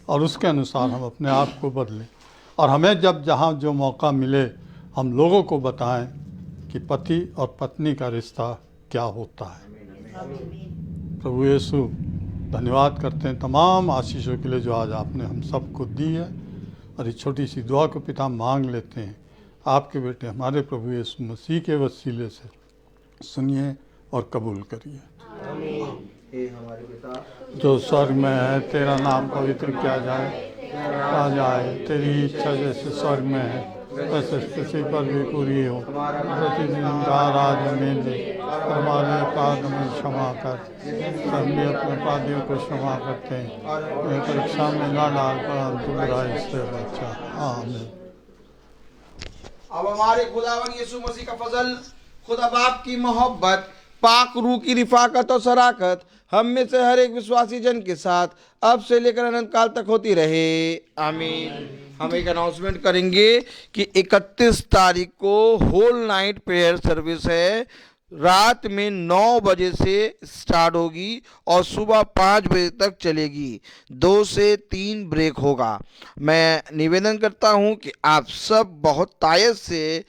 और उसके अनुसार हम अपने आप को बदलें। और हमें जब जहाँ जो मौका मिले हम लोगों को बताएं कि पति और पत्नी का रिश्ता क्या होता है। प्रभु यीशु धन्यवाद करते हैं तमाम आशीषों के लिए जो आज आपने हम सबको दी है, और इस छोटी सी दुआ को पिता मांग लेते हैं आपके बेटे हमारे प्रभु यीशु मसीह के वसीले से। सुनिए और कबूल करिए। जो स्वर्ग में है, तेरा नाम पवित्र किया जाए, आ जाए, तेरी इच्छा जैसे स्वर्ग में है वैसे पृथ्वी पर भी पूरी हो। प्रतिदिन का राज हमें दे, हमारे अपराध में क्षमा कर, हम भी अपने अपराधियों को क्षमा करते हैं, मैं परीक्षा में न डाल परंतु बुराई से बचा। आमीन। अब हमारे खुदावन यीशु मसीह का फजल, खुदा बाप की मोहब्बत, पाक रूह की रिफाकत और शराकत हम में से हर एक विश्वासी जन के साथ अब से लेकर अनंत काल तक होती रहे। आमीन। हम एक अनाउंसमेंट करेंगे कि 31 तारीख को होल नाइट प्रेयर सर्विस है। रात में 9 बजे से स्टार्ट होगी और सुबह 5 बजे तक चलेगी। 2 से 3 ब्रेक होगा। मैं निवेदन करता हूं कि आप सब बहुत तायत से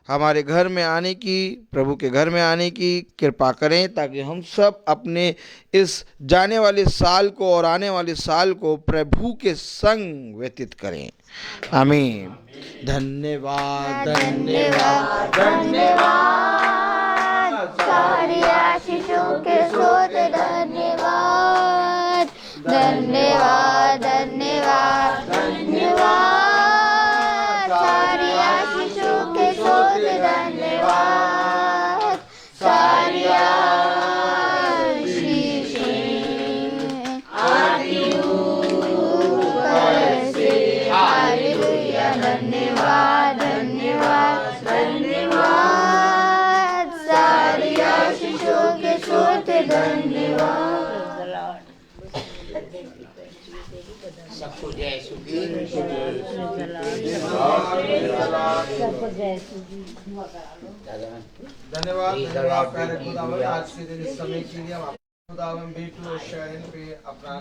हमारे घर में आने की, प्रभु के घर में आने की कृपा करें, ताकि हम सब अपने इस जाने वाले साल को और आने वाले साल को प्रभु के संग व्यतीत करें। आमीन। धन्यवाद, धन्यवाद, धन्यवाद। सारी आशीषों के स्रोत धन्यवाद, धन्यवाद, धन्यवाद, धन्यवाद। सारी आशीषों के स्रोत धन्यवाद, सारी आशीषें आदि ऊपर से। हालेलुया। धन्यवाद, धन्यवाद, धन्यवाद। सारी आशीषों के स्रोत धन्यवाद। सबको जय सुखी। धन्यवाद, धन्यवाद प्यारे खुदावन, आज के दिन इस समय के लिए हम खुदावन भेंट और शरण पे अपना